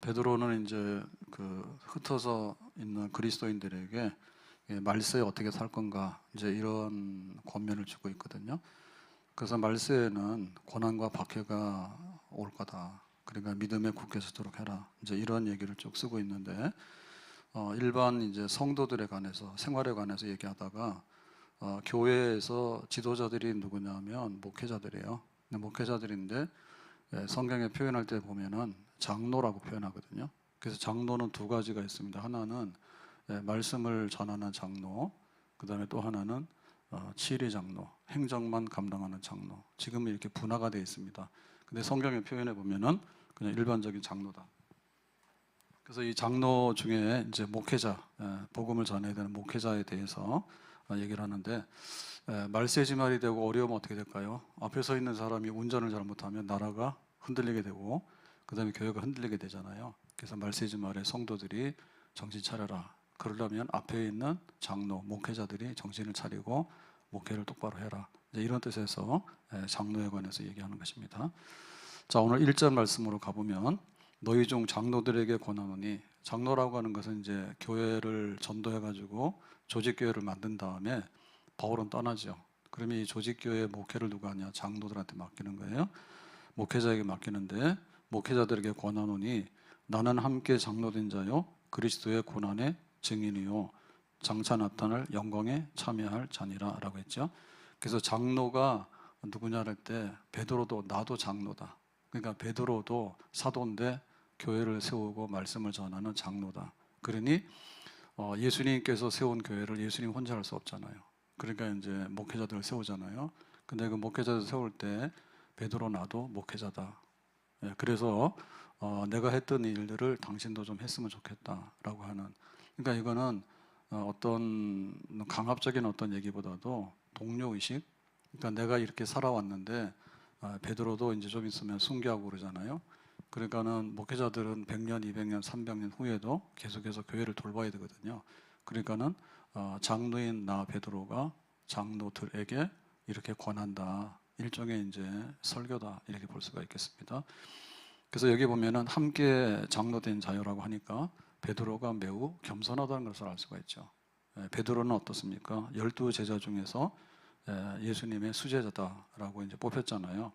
베드로는 이제 그 흩어져 있는 그리스도인들에게 말세에 어떻게 살 건가 이제 이런 권면을 주고 있거든요. 그래서 말세에는 고난과 박해가 올 거다. 그러니까 믿음에 굳게 서도록 해라. 이제 이런 얘기를 쭉 쓰고 있는데 일반 이제 성도들에 관해서 생활에 관해서 얘기하다가 교회에서 지도자들이 누구냐면 목회자들이에요. 목회자들인데 성경에 표현할 때 보면은 장로라고 표현하거든요. 그래서 장로는 두 가지가 있습니다. 하나는 말씀을 전하는 장로, 그 다음에 또 하나는 치리 장로, 행정만 감당하는 장로. 지금은 이렇게 분화가 되어 있습니다. 근데 성경의 표현에 보면은 그냥 일반적인 장로다. 그래서 이 장로 중에 이제 목회자, 복음을 전해야 되는 목회자에 대해서 얘기를 하는데, 말세지말이 되고 어려우면 어떻게 될까요? 앞에 서 있는 사람이 운전을 잘못하면 나라가 흔들리게 되고, 그 다음에 교회가 흔들리게 되잖아요. 그래서 말세지말에 성도들이 정신 차려라. 그러려면 앞에 있는 장로, 목회자들이 정신을 차리고 목회를 똑바로 해라. 이제 이런 뜻에서 장로에 관해서 얘기하는 것입니다. 자, 오늘 1절 말씀으로 가보면 너희 중 장로들에게 권하노니, 장로라고 하는 것은 이제 교회를 전도해가지고 조직교회를 만든 다음에 바울은 떠나죠. 그러면 이 조직교회 목회를 누가 하냐? 장로들한테 맡기는 거예요. 목회자에게 맡기는데 목회자들에게 권하노니 나는 함께 장로된 자요 그리스도의 고난의 증인이요 장차 나타날 영광에 참여할 자니라 라고 했죠. 그래서 장로가 누구냐 할 때 베드로도 나도 장로다. 그러니까 베드로도 사도인데 교회를 세우고 말씀을 전하는 장로다. 그러니 예수님께서 세운 교회를 예수님 혼자 할 수 없잖아요. 그러니까 이제 목회자들을 세우잖아요. 근데 그 목회자들 세울 때 베드로 나도 목회자다. 그래서 내가 했던 일들을 당신도 좀 했으면 좋겠다라고 하는. 그러니까 이거는 어떤 강압적인 어떤 얘기보다도 동료 의식. 그러니까 내가 이렇게 살아왔는데 베드로도 이제 좀 있으면 순교하고 그러잖아요. 그러니까는 목회자들은 100년, 200년, 300년 후에도 계속해서 교회를 돌봐야 되거든요. 그러니까는 장로인 나 베드로가 장로들에게 이렇게 권한다. 일종의 이제 설교다 이렇게 볼 수가 있겠습니다. 그래서 여기 보면은 함께 장로된 자유라고 하니까 베드로가 매우 겸손하다는 것을 알 수가 있죠. 베드로는 어떻습니까? 12 제자 중에서 예수님의 수제자다라고 이제 뽑혔잖아요.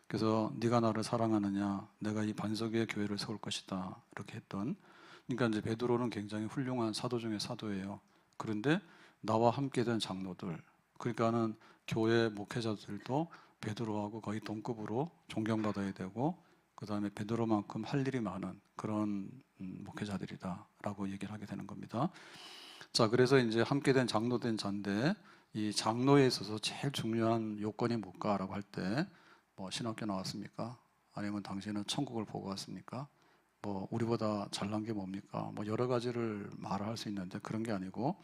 그래서 네가 나를 사랑하느냐? 내가 이 반석 위에 교회를 세울 것이다. 이렇게 했던. 그러니까 이제 베드로는 굉장히 훌륭한 사도 중에 사도예요. 그런데 나와 함께 된 장로들, 그러니까는 교회 목회자들도 베드로하고 거의 동급으로 존경받아야 되고, 그 다음에 베드로만큼 할 일이 많은 그런 목회자들이다라고 얘기를 하게 되는 겁니다. 자, 그래서 이제 함께 된 장로된 자인데 이 장로에 있어서 제일 중요한 요건이 뭘까라고 할 때 뭐 신학교 나왔습니까? 아니면 당신은 천국을 보고 왔습니까? 뭐 우리보다 잘난 게 뭡니까? 뭐 여러 가지를 말할 수 있는데 그런 게 아니고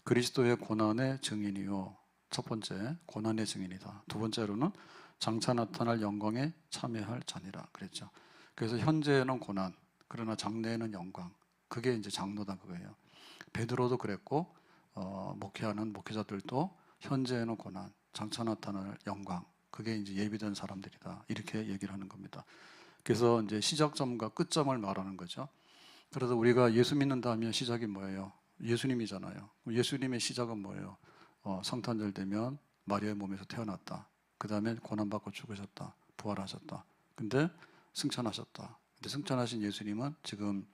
그리스도의 고난의 증인이요. 첫 번째 고난의 증인이다. 두 번째로는 장차 나타날 영광에 참여할 자니라 그랬죠. 그래서 현재는 고난, 그러나 장래에는 영광. 그게 이제 장로다 그거예요. 베드로도 그랬고 목회하는 목회자들도 현재에는 고난, 장차 나타날 영광. 그게 이제 예비된 사람들이다. 이렇게 얘기를 하는 겁니다. 그래서 이제 시작점과 끝점을 말하는 거죠. 그래서 우리가 예수 믿는다 하면 시작이 뭐예요? 예수님이잖아요. 예수님의 시작은 뭐예요? 성탄절 되면 마리아의 몸에서 태어났다. 그 다음에 고난받고 죽으셨다. 부활하셨다. 근데 승천하셨다. 근데 승천하신 예수님은 지금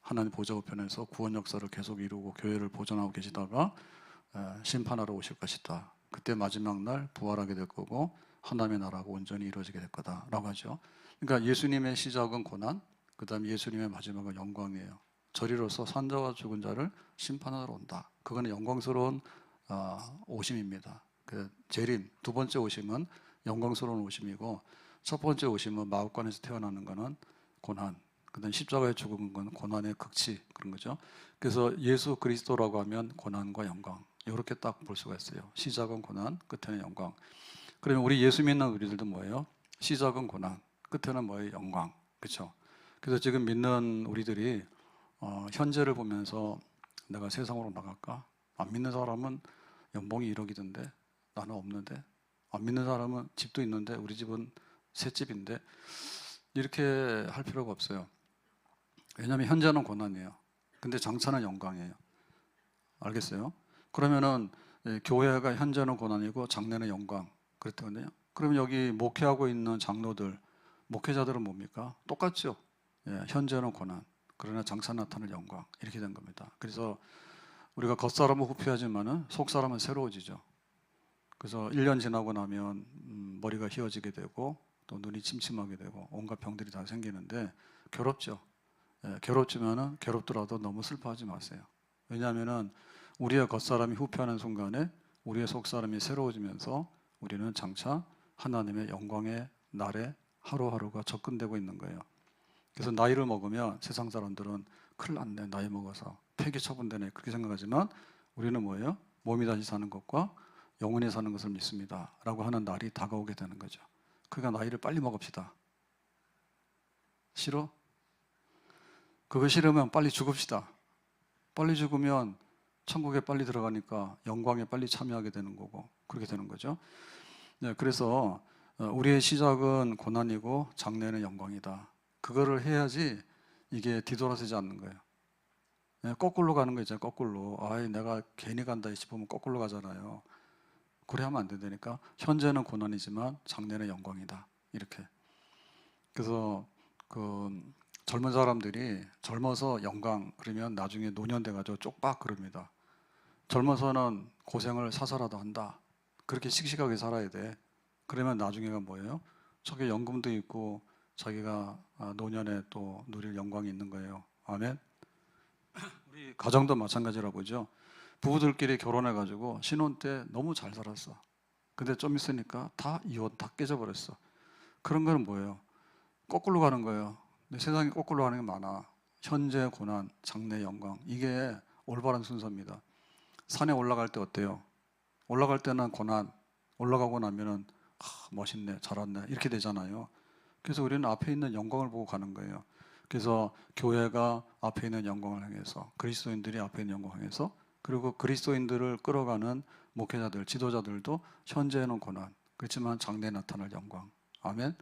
하나님 보좌 우편에서 구원 역사를 계속 이루고 교회를 보존하고 계시다가 심판하러 오실 것이다. 그때 마지막 날 부활하게 될 거고 하나님의 나라가 온전히 이루어지게 될 거다라고 하죠. 그러니까 예수님의 시작은 고난, 그 다음에 예수님의 마지막은 영광이에요. 저리로서 산자와 죽은 자를 심판하러 온다. 그거는 영광스러운 오심입니다. 그 재림, 두 번째 오심은 영광스러운 오심이고 첫 번째 오심은 마옥관에서 태어나는 거는 고난, 그 다음에 십자가에 죽은 건 고난의 극치 그런 거죠. 그래서 예수 그리스도라고 하면 고난과 영광 이렇게 딱 볼 수가 있어요. 시작은 고난, 끝에는 영광. 그러면 우리 예수 믿는 우리들도 뭐예요? 시작은 고난, 끝에는 뭐예요? 영광. 그렇죠? 그래서 지금 믿는 우리들이 현재를 보면서 내가 세상으로 나갈까? 안 믿는 사람은 연봉이 1억이던데 나는 없는데, 안 믿는 사람은 집도 있는데 우리 집은 새 집인데, 이렇게 할 필요가 없어요. 왜냐하면 현재는 고난이에요. 근데 장차는 영광이에요. 알겠어요? 그러면은 교회가 현재는 고난이고 장래는 영광 그렇다거든요. 그러면 여기 목회하고 있는 장로들, 목회자들은 뭡니까? 똑같죠. 현재는 고난, 그러나 장차 나타날 영광 이렇게 된 겁니다. 그래서 우리가 겉사람은 후피하지만은 속사람은 새로워지죠. 그래서 1년 지나고 나면 머리가 휘어지게 되고 또 눈이 침침하게 되고 온갖 병들이 다 생기는데 괴롭죠. 괴롭지만은 괴롭더라도 너무 슬퍼하지 마세요. 왜냐하면은 우리의 겉사람이 후패하는 순간에 우리의 속사람이 새로워지면서 우리는 장차 하나님의 영광의 날에 하루하루가 접근되고 있는 거예요. 그래서 나이를 먹으면 세상 사람들은 큰일 났네, 나이 먹어서 폐기 처분되네 그렇게 생각하지만 우리는 뭐예요? 몸이 다시 사는 것과 영원히 사는 것을 믿습니다 라고 하는 날이 다가오게 되는 거죠. 그러니까 나이를 빨리 먹읍시다. 싫어? 그거 싫으면 빨리 죽읍시다. 빨리 죽으면 천국에 빨리 들어가니까 영광에 빨리 참여하게 되는 거고 그렇게 되는 거죠. 네, 그래서 우리의 시작은 고난이고 장래는 영광이다. 그거를 해야지 이게 뒤돌아서지 않는 거예요. 네, 거꾸로 가는 거 있잖아요. 거꾸로. 아이 내가 괜히 간다 싶으면 거꾸로 가잖아요. 그래 하면 안 된다니까. 현재는 고난이지만 장래는 영광이다. 이렇게. 그래서 그 젊은 사람들이 젊어서 영광 그러면 나중에 노년 돼가지고 쪽박 그럽니다. 젊어서는 고생을 사서라도 한다. 그렇게 씩씩하게 살아야 돼. 그러면 나중에가 뭐예요? 저게 연금도 있고 자기가 노년에 또 누릴 영광이 있는 거예요. 아멘. 우리 가정도 마찬가지라 보죠. 부부들끼리 결혼해가지고 신혼 때 너무 잘 살았어. 근데 좀 있으니까 다 이혼, 다 깨져버렸어. 그런 거는 뭐예요? 거꾸로 가는 거예요. 근데 세상에 거꾸로 가는 게 많아. 현재 고난, 장래 영광. 이게 올바른 순서입니다. 산에 올라갈 때 어때요? 올라갈 때는 고난, 올라가고 나면은 멋있네, 잘왔네 이렇게 되잖아요. 그래서 우리는 앞에 있는 영광을 보고 가는 거예요. 그래서 교회가 앞에 있는 영광을 향해서, 그리스도인들이 앞에 있는 영광을 향해서, 그리고 그리스도인들을 끌어가는 목회자들, 지도자들도 현재는 고난, 그렇지만 장래에 나타날 영광. 아멘.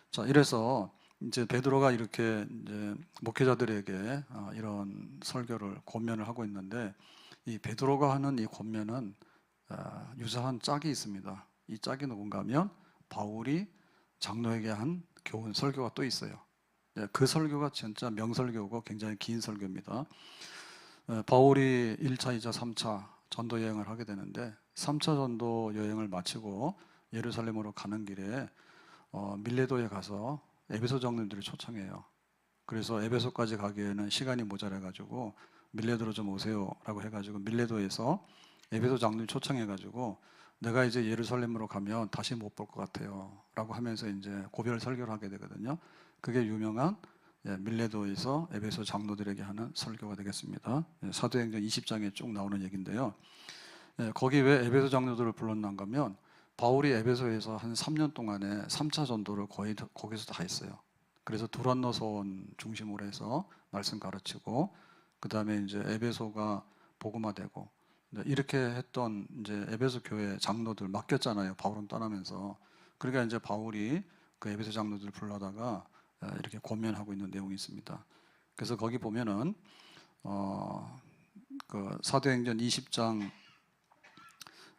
자, 이래서 이제 베드로가 이렇게 이제 목회자들에게 이런 설교를 권면을 하고 있는데, 이 베드로가 하는 이 권면은 유사한 짝이 있습니다. 이 짝이 누군가 하면 바울이 장로에게 한 교훈 설교가 또 있어요. 그 설교가 진짜 명설교고 굉장히 긴 설교입니다. 바울이 1차, 2차, 3차 전도 여행을 하게 되는데 3차 전도 여행을 마치고 예루살렘으로 가는 길에 밀레도에 가서 에베소 장로들을 초청해요. 그래서 에베소까지 가기에는 시간이 모자라가지고 밀레도로 좀 오세요라고 해가지고 밀레도에서 에베소 장로를 초청해가지고 내가 이제 예루살렘으로 가면 다시 못 볼 것 같아요라고 하면서 이제 고별 설교를 하게 되거든요. 그게 유명한 밀레도에서 에베소 장로들에게 하는 설교가 되겠습니다. 사도행전 20장에 쭉 나오는 얘기인데요. 거기 왜 에베소 장로들을 불렀는가 하면 바울이 에베소에서 한 3년 동안에 3차 전도를 거의 거기서 다 했어요. 그래서 두란노선 중심으로 해서 말씀 가르치고 그 다음에 이제 에베소가 복음화되고 이렇게 했던 이제 에베소 교회 장로들 맡겼잖아요. 바울은 떠나면서. 그러니까 이제 바울이 그 에베소 장로들 불러다가 이렇게 권면하고 있는 내용이 있습니다. 그래서 거기 보면은 그 사도행전 20장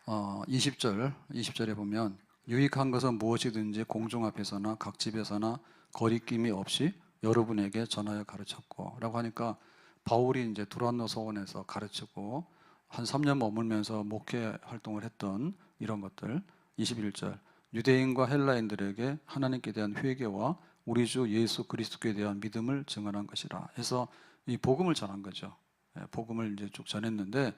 20절에 보면 유익한 것은 무엇이든지 공중 앞에서나 각 집에서나 거리낌이 없이 여러분에게 전하여 가르쳤고 라고 하니까 바울이 이제 두란노 서원에서 가르치고 한 3년 머물면서 목회 활동을 했던 이런 것들. 21절 유대인과 헬라인들에게 하나님께 대한 회개와 우리 주 예수 그리스도께 대한 믿음을 증언한 것이라 해서 이 복음을 전한 거죠. 복음을 이제 쭉 전했는데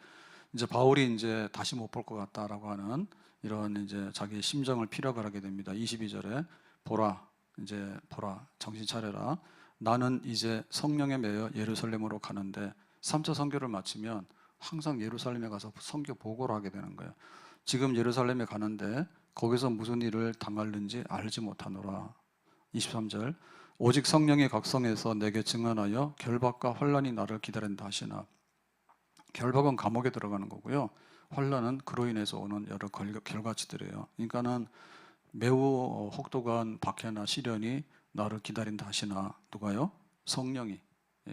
이제 바울이 이제 다시 못 볼 것 같다라고 하는 이런 이제 자기의 심정을 피력을 하게 됩니다. 22절에 보라 정신 차려라. 나는 이제 성령에 매여 예루살렘으로 가는데 3차 선교를 마치면 항상 예루살렘에 가서 선교 보고를 하게 되는 거예요. 지금 예루살렘에 가는데 거기서 무슨 일을 당하는지 알지 못하노라. 23절 오직 성령이 각성해서 내게 증언하여 결박과 환난이 나를 기다린다 하시나. 결박은 감옥에 들어가는 거고요. 환난은 그로 인해서 오는 여러 결과치들이에요. 그러니까는 매우 혹독한 박해나 시련이 나를 기다린다 하시나. 누가요? 성령이.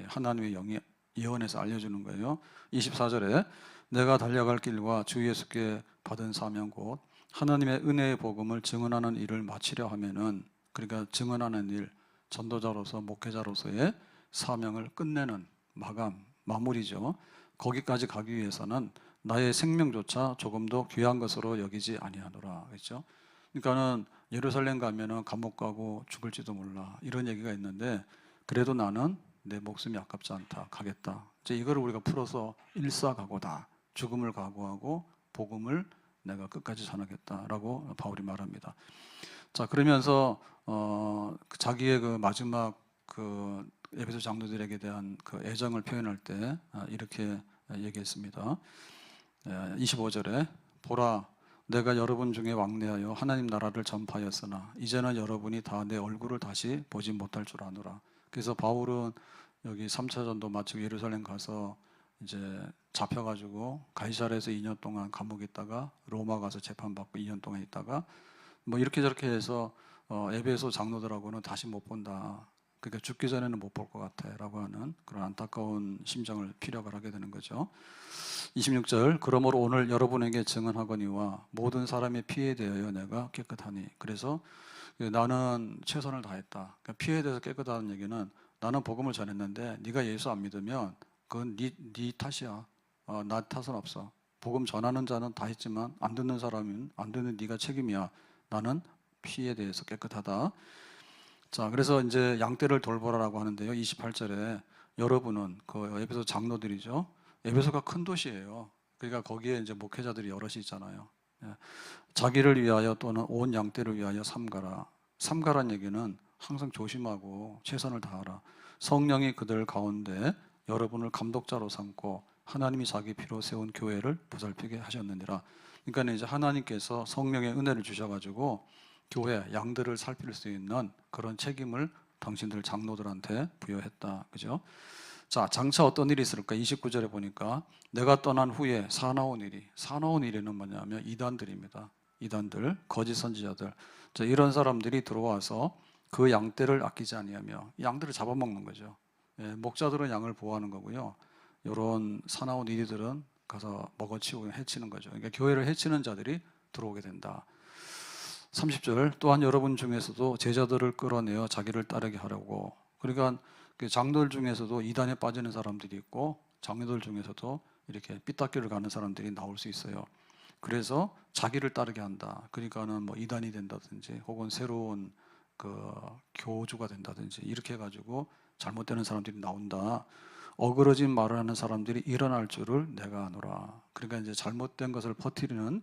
하나님의 영이 예언해서 알려주는 거예요. 24절에 내가 달려갈 길과 주 예수께 받은 사명 곧 하나님의 은혜의 복음을 증언하는 일을 마치려 하면은, 그러니까 증언하는 일, 전도자로서 목회자로서의 사명을 끝내는 마무리죠. 거기까지 가기 위해서는 나의 생명조차 조금도 귀한 것으로 여기지 아니하노라. 그렇죠? 그러니까는 예루살렘 가면은 감옥 가고 죽을지도 몰라, 이런 얘기가 있는데, 그래도 나는 내 목숨이 아깝지 않다, 가겠다. 이제 이거를 우리가 풀어서 일사각오다, 죽음을 각오하고 복음을 내가 끝까지 전하겠다라고 바울이 말합니다. 자, 그러면서 자기의 그 마지막 그 에베소 장로들에게 대한 그 애정을 표현할 때 이렇게 얘기했습니다. 25절에 보라, 내가 여러분 중에 왕래하여 하나님 나라를 전파하였으나 이제는 여러분이 다 내 얼굴을 다시 보지 못할 줄 아노라. 그래서 바울은 여기 3차 전도 마치고 예루살렘 가서 이제 잡혀가지고 가이사랴에서 2년 동안 감옥에 있다가 로마 가서 재판받고 2년 동안 있다가 뭐 이렇게 저렇게 해서 에베소 장로들하고는 다시 못 본다. 그러니까 죽기 전에는 못 볼 것 같아라고 하는 그런 안타까운 심정을 피력을 하게 되는 거죠. 26절, 그러므로 오늘 여러분에게 증언하거니와 모든 사람의 피에 대하여 내가 깨끗하니. 그래서 나는 최선을 다했다. 그러니까 피에 대해서 깨끗하다는 얘기는 나는 복음을 전했는데 네가 예수 안 믿으면 그건 네 탓이야. 나 탓은 없어. 복음 전하는 자는 다 했지만 안 듣는 사람은 안 듣는 네가 책임이야. 나는 피에 대해서 깨끗하다. 자, 그래서 이제 양떼를 돌보라라고 하는데요. 28절에 여러분은 그 에베소 장로들이죠. 에베소가 큰 도시예요. 그러니까 거기에 이제 목회자들이 여럿이 있잖아요. 자기를 위하여 또는 온 양떼를 위하여 삼가라. 삼가란 얘기는 항상 조심하고 최선을 다하라. 성령이 그들 가운데 여러분을 감독자로 삼고 하나님이 자기 피로 세운 교회를 보살피게 하셨느니라. 그러니까 이제 하나님께서 성령의 은혜를 주셔가지고 교회 양들을 살필 수 있는 그런 책임을 당신들 장로들한테 부여했다. 그죠? 자, 장차 어떤 일이 있을까? 29절에 보니까 내가 떠난 후에 사나운 일이는 뭐냐면 이단들입니다. 이단들, 거짓 선지자들. 자, 이런 사람들이 들어와서 그 양떼를 아끼지 아니하며 양들을 잡아먹는 거죠. 목자들은 양을 보호하는 거고요. 이런 사나운 이들은 가서 먹어치우고 해치는 거죠. 그러니까 교회를 해치는 자들이 들어오게 된다. 30절, 또한 여러분 중에서도 제자들을 끌어내어 자기를 따르게 하려고. 그러니까 장로들 중에서도 이단에 빠지는 사람들이 있고 장로들 중에서도 이렇게 삐딱기를 가는 사람들이 나올 수 있어요. 그래서 자기를 따르게 한다. 그러니까는 뭐 이단이 된다든지 혹은 새로운 그 교주가 된다든지 이렇게 해가지고 잘못되는 사람들이 나온다. 어그러진 말을 하는 사람들이 일어날 줄을 내가 아노라. 그러니까 이제 잘못된 것을 퍼뜨리는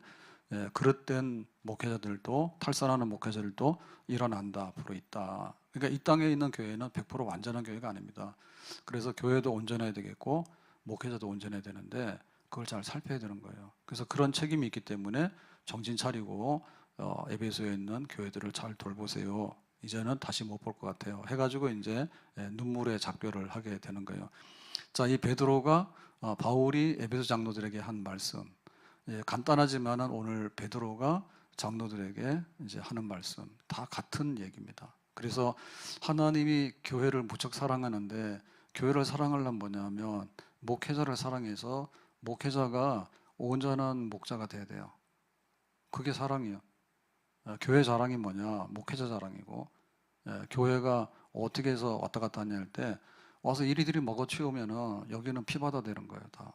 그릇된 목회자들도, 탈선하는 목회자들도 일어난다, 앞으로 있다. 그러니까 이 땅에 있는 교회는 100% 완전한 교회가 아닙니다. 그래서 교회도 온전해야 되겠고 목회자도 온전해야 되는데 그걸 잘 살펴야 되는 거예요. 그래서 그런 책임이 있기 때문에 정신 차리고 에베소에 있는 교회들을 잘 돌보세요. 이제는 다시 못 볼 것 같아요. 해가지고 이제 눈물의 작별을 하게 되는 거예요. 자, 이 베드로가 바울이 에베소 장로들에게 한 말씀. 간단하지만은 오늘 베드로가 장로들에게 이제 하는 말씀 다 같은 얘기입니다. 그래서 하나님이 교회를 무척 사랑하는데 교회를 사랑하려면 뭐냐면 목회자를 사랑해서 목회자가 온전한 목자가 돼야 돼요. 그게 사랑이에요. 교회 자랑이 뭐냐? 목회자 자랑이고, 교회가 어떻게 해서 왔다 갔다 하냐 할 때 와서 이리들이 먹어치우면은 여기는 피바다 되는 거예요. 다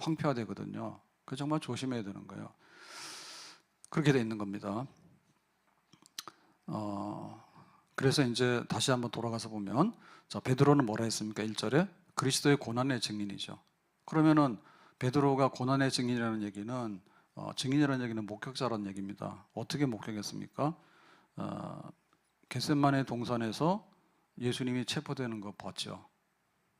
황폐화되거든요. 그 정말 조심해야 되는 거예요. 그렇게 돼 있는 겁니다. 그래서 이제 다시 한번 돌아가서 보면, 자, 베드로는 뭐라 했습니까? 1절에 그리스도의 고난의 증인이죠. 그러면은 베드로가 고난의 증인이라는 얘기는 증인이라는 얘기는 목격자라는 얘기입니다. 어떻게 목격했습니까? 겟세마네 동산에서 예수님이 체포되는 거 봤죠.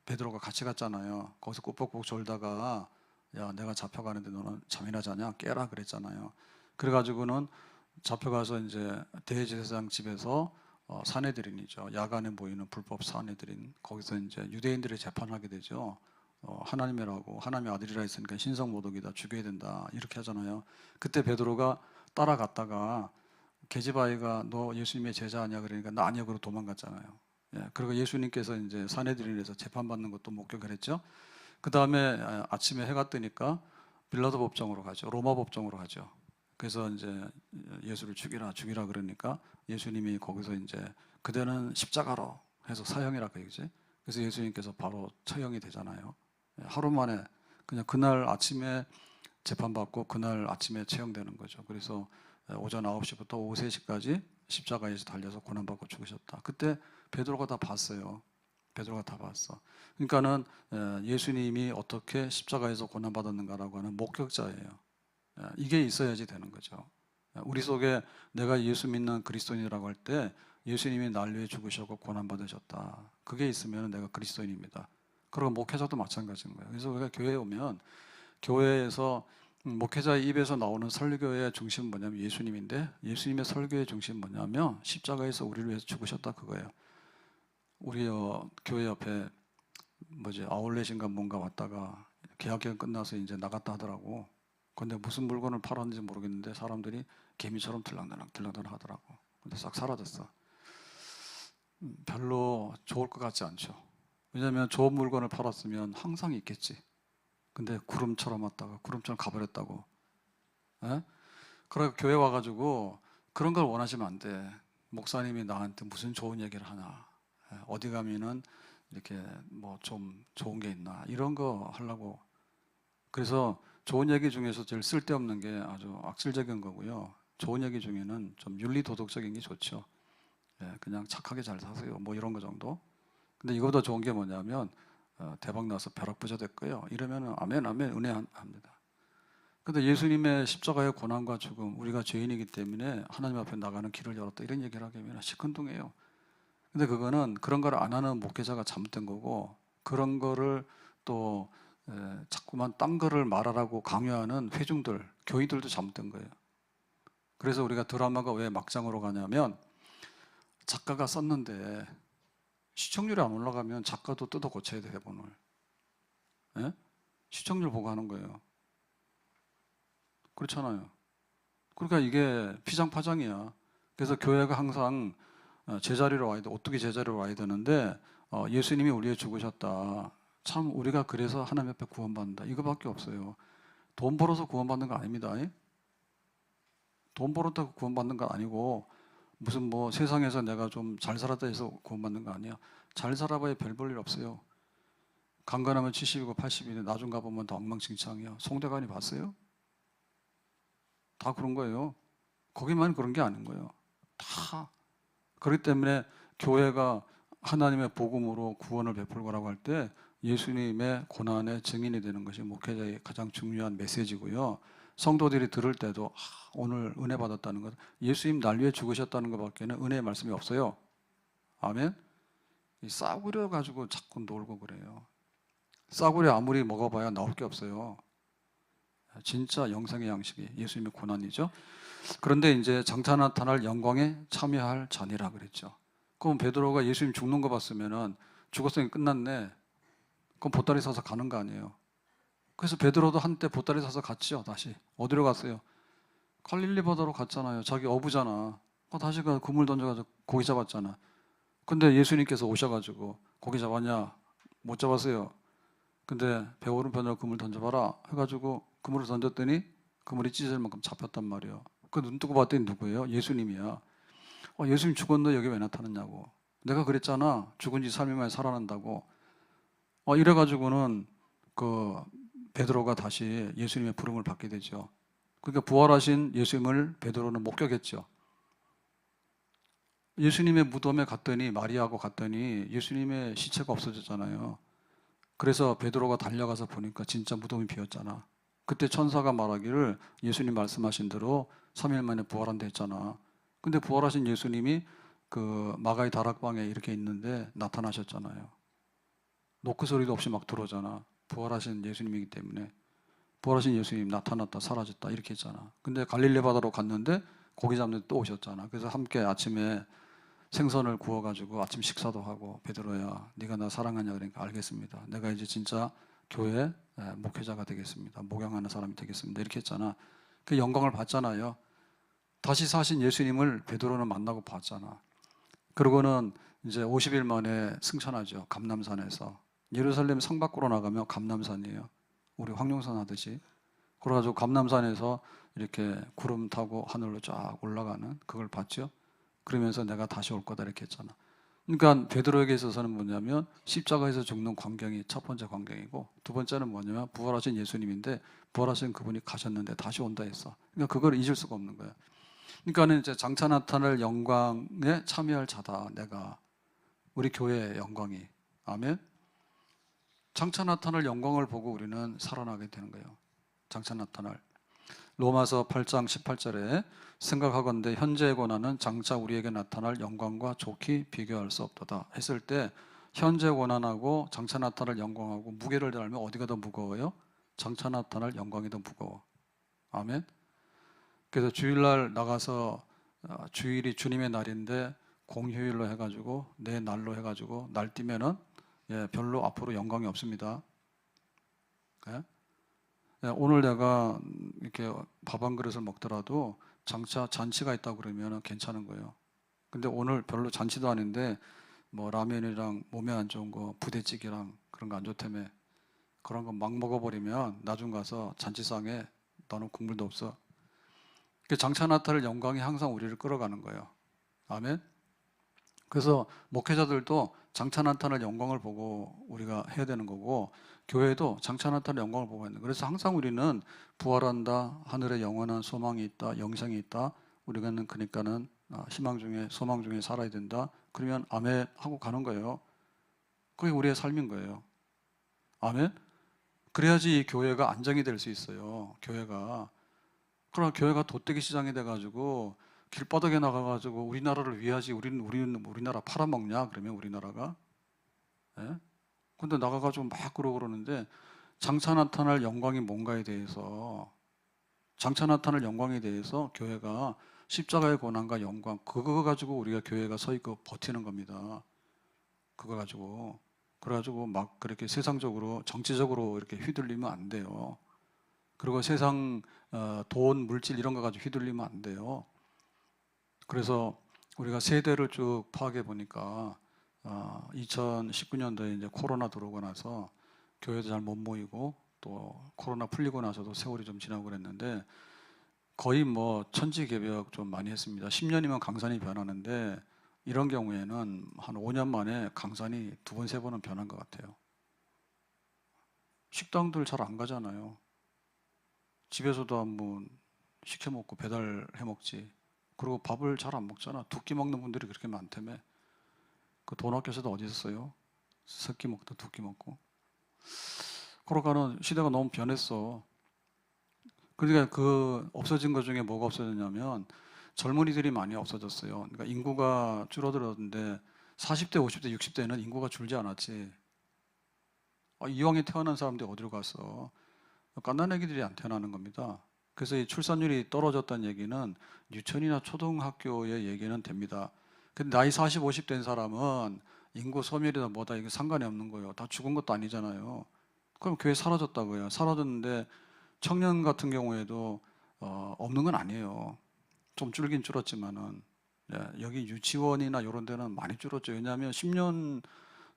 베드로가 같이 갔잖아요. 거기서 꾸벅꾸벅 졸다가 야, 내가 잡혀가는데 너는 잠이나 자냐? 깨라 그랬잖아요. 그래가지고는 잡혀가서 이제 대제사장 집에서 사내들인이죠. 야간에 모이는 불법 사내들인 거기서 이제 유대인들의 재판을 하게 되죠. 하나님이라고 하나님의 아들이라 했으니까 신성모독이다, 죽여야 된다 이렇게 하잖아요. 그때 베드로가 따라갔다가 계집아이가 너 예수님의 제자 아니야 그러니까 나 아니야 그러고 도망갔잖아요. 그리고 예수님께서 이제 산헤드린에서 재판받는 것도 목격을 했죠. 그 다음에 아침에 해가 뜨니까 빌라도 법정으로 가죠. 로마 법정으로 가죠. 그래서 이제 예수를 죽이라 그러니까 예수님이 거기서 이제 그대는 십자가로 해서 사형이라 그러지. 그래서 예수님께서 바로 처형이 되잖아요. 하루 만에 그냥 그날 아침에 재판받고 그날 아침에 처형되는 거죠. 그래서 오전 9시부터 오후 3시까지 십자가에서 달려서 고난받고 죽으셨다. 그때 베드로가 다 봤어요. 베드로가 다 봤어. 그러니까는 예수님이 어떻게 십자가에서 고난받았는가라고 하는 목격자예요. 이게 있어야지 되는 거죠. 우리 속에 내가 예수 믿는 그리스도인이라고 할 때 예수님이 날 위해 죽으셨고 고난받으셨다. 그게 있으면 내가 그리스도인입니다. 그리고 목회자도 마찬가지인 거예요. 그래서 우리가 교회에 오면 교회에서 목회자의 입에서 나오는 설교의 중심은 뭐냐면 예수님인데, 예수님의 설교의 중심은 뭐냐면 십자가에서 우리를 위해서 죽으셨다 그거예요. 우리 교회 옆에 아울렛인가 뭔가 왔다가 계약기간 끝나서 이제 나갔다 하더라고. 근데 무슨 물건을 팔았는지 모르겠는데 사람들이 개미처럼 들락날락 하더라고. 근데 싹 사라졌어. 별로 좋을 것 같지 않죠. 왜냐하면 좋은 물건을 팔았으면 항상 있겠지. 근데 구름처럼 왔다가 구름처럼 가버렸다고. 그러니까 교회 와가지고 그런 걸 원하시면 안 돼. 목사님이 나한테 무슨 좋은 얘기를 하나, 어디 가면은 이렇게 뭐 좀 좋은 게 있나, 이런 거 하려고. 그래서 좋은 얘기 중에서 제일 쓸데없는 게 아주 악질적인 거고요. 좋은 얘기 중에는 좀 윤리도덕적인 게 좋죠. 그냥 착하게 잘 사세요, 뭐 이런 거 정도. 근데 이거보다 좋은 게 뭐냐면 대박 나서 벼락 부자 됐고요. 이러면 아멘 은혜합니다. 근데 예수님의 십자가의 고난과 죽음, 우리가 죄인이기 때문에 하나님 앞에 나가는 길을 열었다, 이런 얘기를 하게 되면 시큰둥해요. 근데 그거는 그런 걸 안 하는 목회자가 잘못된 거고, 그런 거를 또 자꾸만 딴 거를 말하라고 강요하는 회중들, 교인들도 잘못된 거예요. 그래서 우리가 드라마가 왜 막장으로 가냐면 작가가 썼는데 시청률이 안 올라가면 작가도 뜯어 고쳐야 돼, 대본을. 시청률 보고 하는 거예요. 그렇잖아요. 그러니까 이게 피장파장이야. 그래서 교회가 항상 제자리로 와야 돼. 오뚜기 제자리로 와야 되는데 예수님이 우리에 죽으셨다. 참 우리가 그래서 하나님 앞에 구원받는다. 이거밖에 없어요. 돈 벌어서 구원받는 거 아닙니다. 돈 벌었다고 구원받는 거 아니고 무슨 뭐 세상에서 내가 좀 잘 살았다 해서 구원받는 거 아니야. 잘 살아봐야 별 볼 일 없어요. 강간하면 70이고 80이네. 나중 가보면 다 엉망진창이야. 송대관이 봤어요? 다 그런 거예요. 거기만 그런 게 아닌 거예요. 다. 그렇기 때문에 교회가 하나님의 복음으로 구원을 베풀 거라고 할 때 예수님의 고난의 증인이 되는 것이 목회자의 가장 중요한 메시지고요. 성도들이 들을 때도 오늘 은혜 받았다는 것, 예수님 날 위해 죽으셨다는 것밖에는 은혜의 말씀이 없어요. 아멘. 싸구려 가지고 자꾸 놀고 그래요. 싸구려 아무리 먹어봐야 나올 게 없어요. 진짜 영생의 양식이 예수님의 고난이죠. 그런데 이제 장차 나타날 영광에 참여할 자니라 그랬죠. 그럼 베드로가 예수님 죽는 거 봤으면은 죽었으니 끝났네. 그럼 보따리 사서 가는 거 아니에요. 그래서 베드로도 한때 보따리 사서 갔죠. 다시 어디로 갔어요? 갈릴리 바다로 갔잖아요. 자기 어부잖아. 다시 그 그물 던져가지고 고기 잡았잖아. 근데 예수님께서 오셔가지고 고기 잡았냐? 못 잡았어요. 근데 배 오른편으로 그물 던져봐라 해가지고 그물을 던졌더니 그물이 찢어질 만큼 잡혔단 말이에요. 그 눈 뜨고 봤더니 누구예요? 예수님이야. 예수님 죽었는데 여기 왜 나타났냐고. 내가 그랬잖아. 죽은 지 3일 만에 살아난다고. 이래가지고는 그 베드로가 다시 예수님의 부름을 받게 되죠. 그러니까 부활하신 예수님을 베드로는 목격했죠. 예수님의 무덤에 갔더니, 마리아하고 갔더니 예수님의 시체가 없어졌잖아요. 그래서 베드로가 달려가서 보니까 진짜 무덤이 비었잖아. 그때 천사가 말하기를 예수님 말씀하신 대로 3일 만에 부활한다 했잖아. 근데 부활하신 예수님이 그 마가의 다락방에 이렇게 있는데 나타나셨잖아요. 노크 소리도 없이 막 들어오잖아. 부활하신 예수님이기 때문에. 부활하신 예수님 나타났다 사라졌다 이렇게 했잖아. 근데 갈릴리 바다로 갔는데 고기 잡는 데 또 오셨잖아. 그래서 함께 아침에 생선을 구워가지고 아침 식사도 하고, 베드로야 네가 나 사랑하냐 그러니까 알겠습니다. 내가 이제 진짜 교회 목회자가 되겠습니다. 목양하는 사람이 되겠습니다. 이렇게 했잖아. 그 영광을 받잖아요. 다시 사신 예수님을 베드로는 만나고 봤잖아. 그러고는 이제 50일 만에 승천하죠. 감람산에서. 예루살렘 성 밖으로 나가면 감람산이에요. 우리 황룡산 하듯이. 그래가지고 감람산에서 이렇게 구름 타고 하늘로 쫙 올라가는 그걸 봤죠. 그러면서 내가 다시 올 거다 이렇게 했잖아. 그러니까 베드로에게 있어서는 뭐냐면 십자가에서 죽는 광경이 첫 번째 광경이고, 두 번째는 뭐냐면 부활하신 예수님인데 부활하신 그분이 가셨는데 다시 온다 했어. 그러니까 그걸 잊을 수가 없는 거야. 그러니까는 이제 장차 나타날 영광에 참여할 자다. 내가 우리 교회의 영광이. 아멘. 장차 나타날 영광을 보고 우리는 살아나게 되는 거예요. 장차 나타날. 로마서 8장 18절에 생각하건대 현재의 고난은 장차 우리에게 나타날 영광과 좋게 비교할 수 없도다 했을 때, 현재 고난하고 장차 나타날 영광하고 무게를 달면 어디가 더 무거워요? 장차 나타날 영광이 더 무거워. 아멘. 그래서 주일날 나가서 주일이 주님의 날인데 공휴일로 해가지고 내 날로 해가지고 날뛰면은 별로 앞으로 영광이 없습니다. 예? 오늘 내가 이렇게 밥 한 그릇을 먹더라도 장차 잔치가 있다고 그러면 괜찮은 거예요. 근데 오늘 별로 잔치도 아닌데 뭐 라면이랑 몸에 안 좋은 거 부대찌개랑 그런 거 안 좋다며 그런 거 막 먹어버리면 나중 가서 잔치상에 너는 국물도 없어. 장차 나타날 영광이 항상 우리를 끌어가는 거예요. 아멘. 그래서 목회자들도 장차 나타날 영광을 보고 우리가 해야 되는 거고, 교회도 장차 나타날 영광을 보고 있는 거예요. 그래서 항상 우리는 부활한다, 하늘에 영원한 소망이 있다, 영생이 있다. 우리는 그러니까는 희망 중에 소망 중에 살아야 된다. 그러면 아멘 하고 가는 거예요. 그게 우리의 삶인 거예요. 아멘. 그래야지 이 교회가 안정이 될 수 있어요. 교회가. 그러나 교회가 돗대기 시장이 돼가지고 길바닥에 나가가지고 우리나라를 위하지 우리는 우리나라 팔아먹냐? 그러면 우리나라가. 예? 근데 나가가지고 막 그러는데 장차 나타날 영광이 뭔가에 대해서, 장차 나타날 영광에 대해서 교회가 십자가의 고난과 영광, 그거 가지고 우리가 교회가 서 있고 버티는 겁니다. 그거 가지고. 그래가지고 막 그렇게 세상적으로 정치적으로 이렇게 휘둘리면 안 돼요. 그리고 세상 돈, 물질 이런 거 가지고 휘둘리면 안 돼요. 그래서 우리가 세대를 쭉 파악해 보니까 2019년도에 이제 코로나 들어오고 나서 교회도 잘 못 모이고 또 코로나 풀리고 나서도 세월이 좀 지나고 그랬는데 거의 뭐 천지개벽 좀 많이 했습니다. 10년이면 강산이 변하는데 이런 경우에는 한 5년 만에 강산이 2번, 3번은 변한 것 같아요. 식당들 잘 안 가잖아요. 집에서도 한번 시켜 먹고 배달해 먹지. 그리고 밥을 잘 안 먹잖아. 두 끼 먹는 분들이 그렇게 많다며. 그 돈 아껴서도 어디 있었어요? 세 끼 먹다 두 끼 먹고. 그러니까는 시대가 너무 변했어. 그러니까 그 없어진 것 중에 뭐가 없어졌냐면 젊은이들이 많이 없어졌어요. 그러니까 인구가 줄어들었는데 40대, 50대, 60대는 인구가 줄지 않았지. 이왕에 태어난 사람들이 어디로 갔어? 갓난 애기들이 안 태어나는 겁니다. 그래서 이 출산율이 떨어졌다는 얘기는 유치원이나 초등학교의 얘기는 됩니다. 근데 나이 40, 50 된 사람은 인구 소멸이다 뭐다 이게 상관이 없는 거예요. 다 죽은 것도 아니잖아요. 그럼 교회 사라졌다고요. 사라졌는데 청년 같은 경우에도 없는 건 아니에요. 좀 줄긴 줄었지만은 여기 유치원이나 이런 데는 많이 줄었죠. 왜냐하면 10년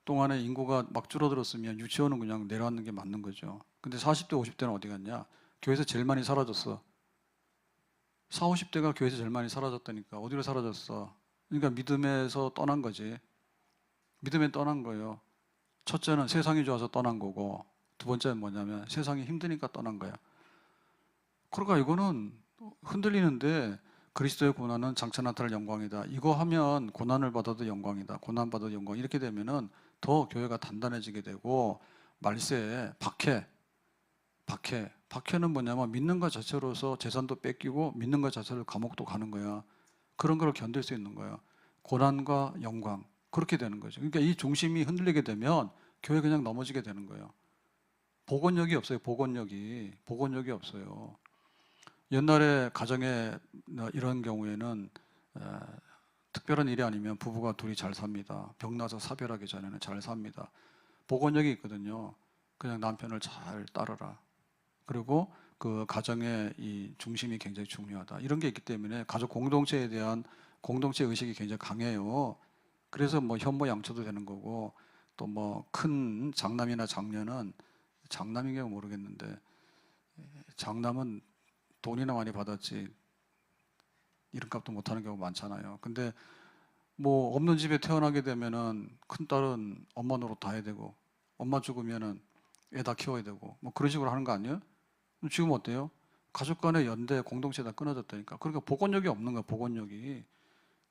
동안에 인구가 막 줄어들었으면 유치원은 그냥 내려앉는 게 맞는 거죠. 근데 40대, 50대는 어디 갔냐? 교회에서 제일 많이 사라졌어. 40, 50대가 교회에서 제일 많이 사라졌다니까. 어디로 사라졌어? 그러니까 믿음에서 떠난 거지. 믿음에 떠난 거예요. 첫째는 세상이 좋아서 떠난 거고, 두 번째는 뭐냐면 세상이 힘드니까 떠난 거야. 그러니까 이거는 흔들리는데 그리스도의 고난은 장차 나타날 영광이다. 이거 하면 고난을 받아도 영광이다. 고난 받아도 영광. 이렇게 되면은 더 교회가 단단해지게 되고, 말세에 박해는 뭐냐면 믿는 것 자체로서 재산도 뺏기고 믿는 것 자체로 감옥도 가는 거야. 그런 걸 견딜 수 있는 거야. 고난과 영광. 그렇게 되는 거죠. 그러니까 이 중심이 흔들리게 되면 교회 그냥 넘어지게 되는 거예요. 복원력이 없어요. 복원력이 없어요. 옛날에 가정에 이런 경우에는 특별한 일이 아니면 부부가 둘이 잘 삽니다. 병 나서 사별하기 전에는 잘 삽니다. 복원력이 있거든요. 그냥 남편을 잘 따르라. 그리고 그 가정의 이 중심이 굉장히 중요하다. 이런 게 있기 때문에 가족 공동체에 대한 공동체 의식이 굉장히 강해요. 그래서 뭐 현모 양처도 되는 거고, 또 뭐 큰 장남이나 장녀는, 장남인가 모르겠는데 장남은 돈이나 많이 받았지 이름값도 못하는 경우 많잖아요. 근데 뭐 없는 집에 태어나게 되면은 큰 딸은 엄마 노릇 다 해야 되고, 엄마 죽으면은 애 다 키워야 되고, 뭐 그런 식으로 하는 거 아니에요? 지금 어때요? 가족 간의 연대 공동체 다 끊어졌다니까. 그러니까 복원력이 없는 거야. 복원력이.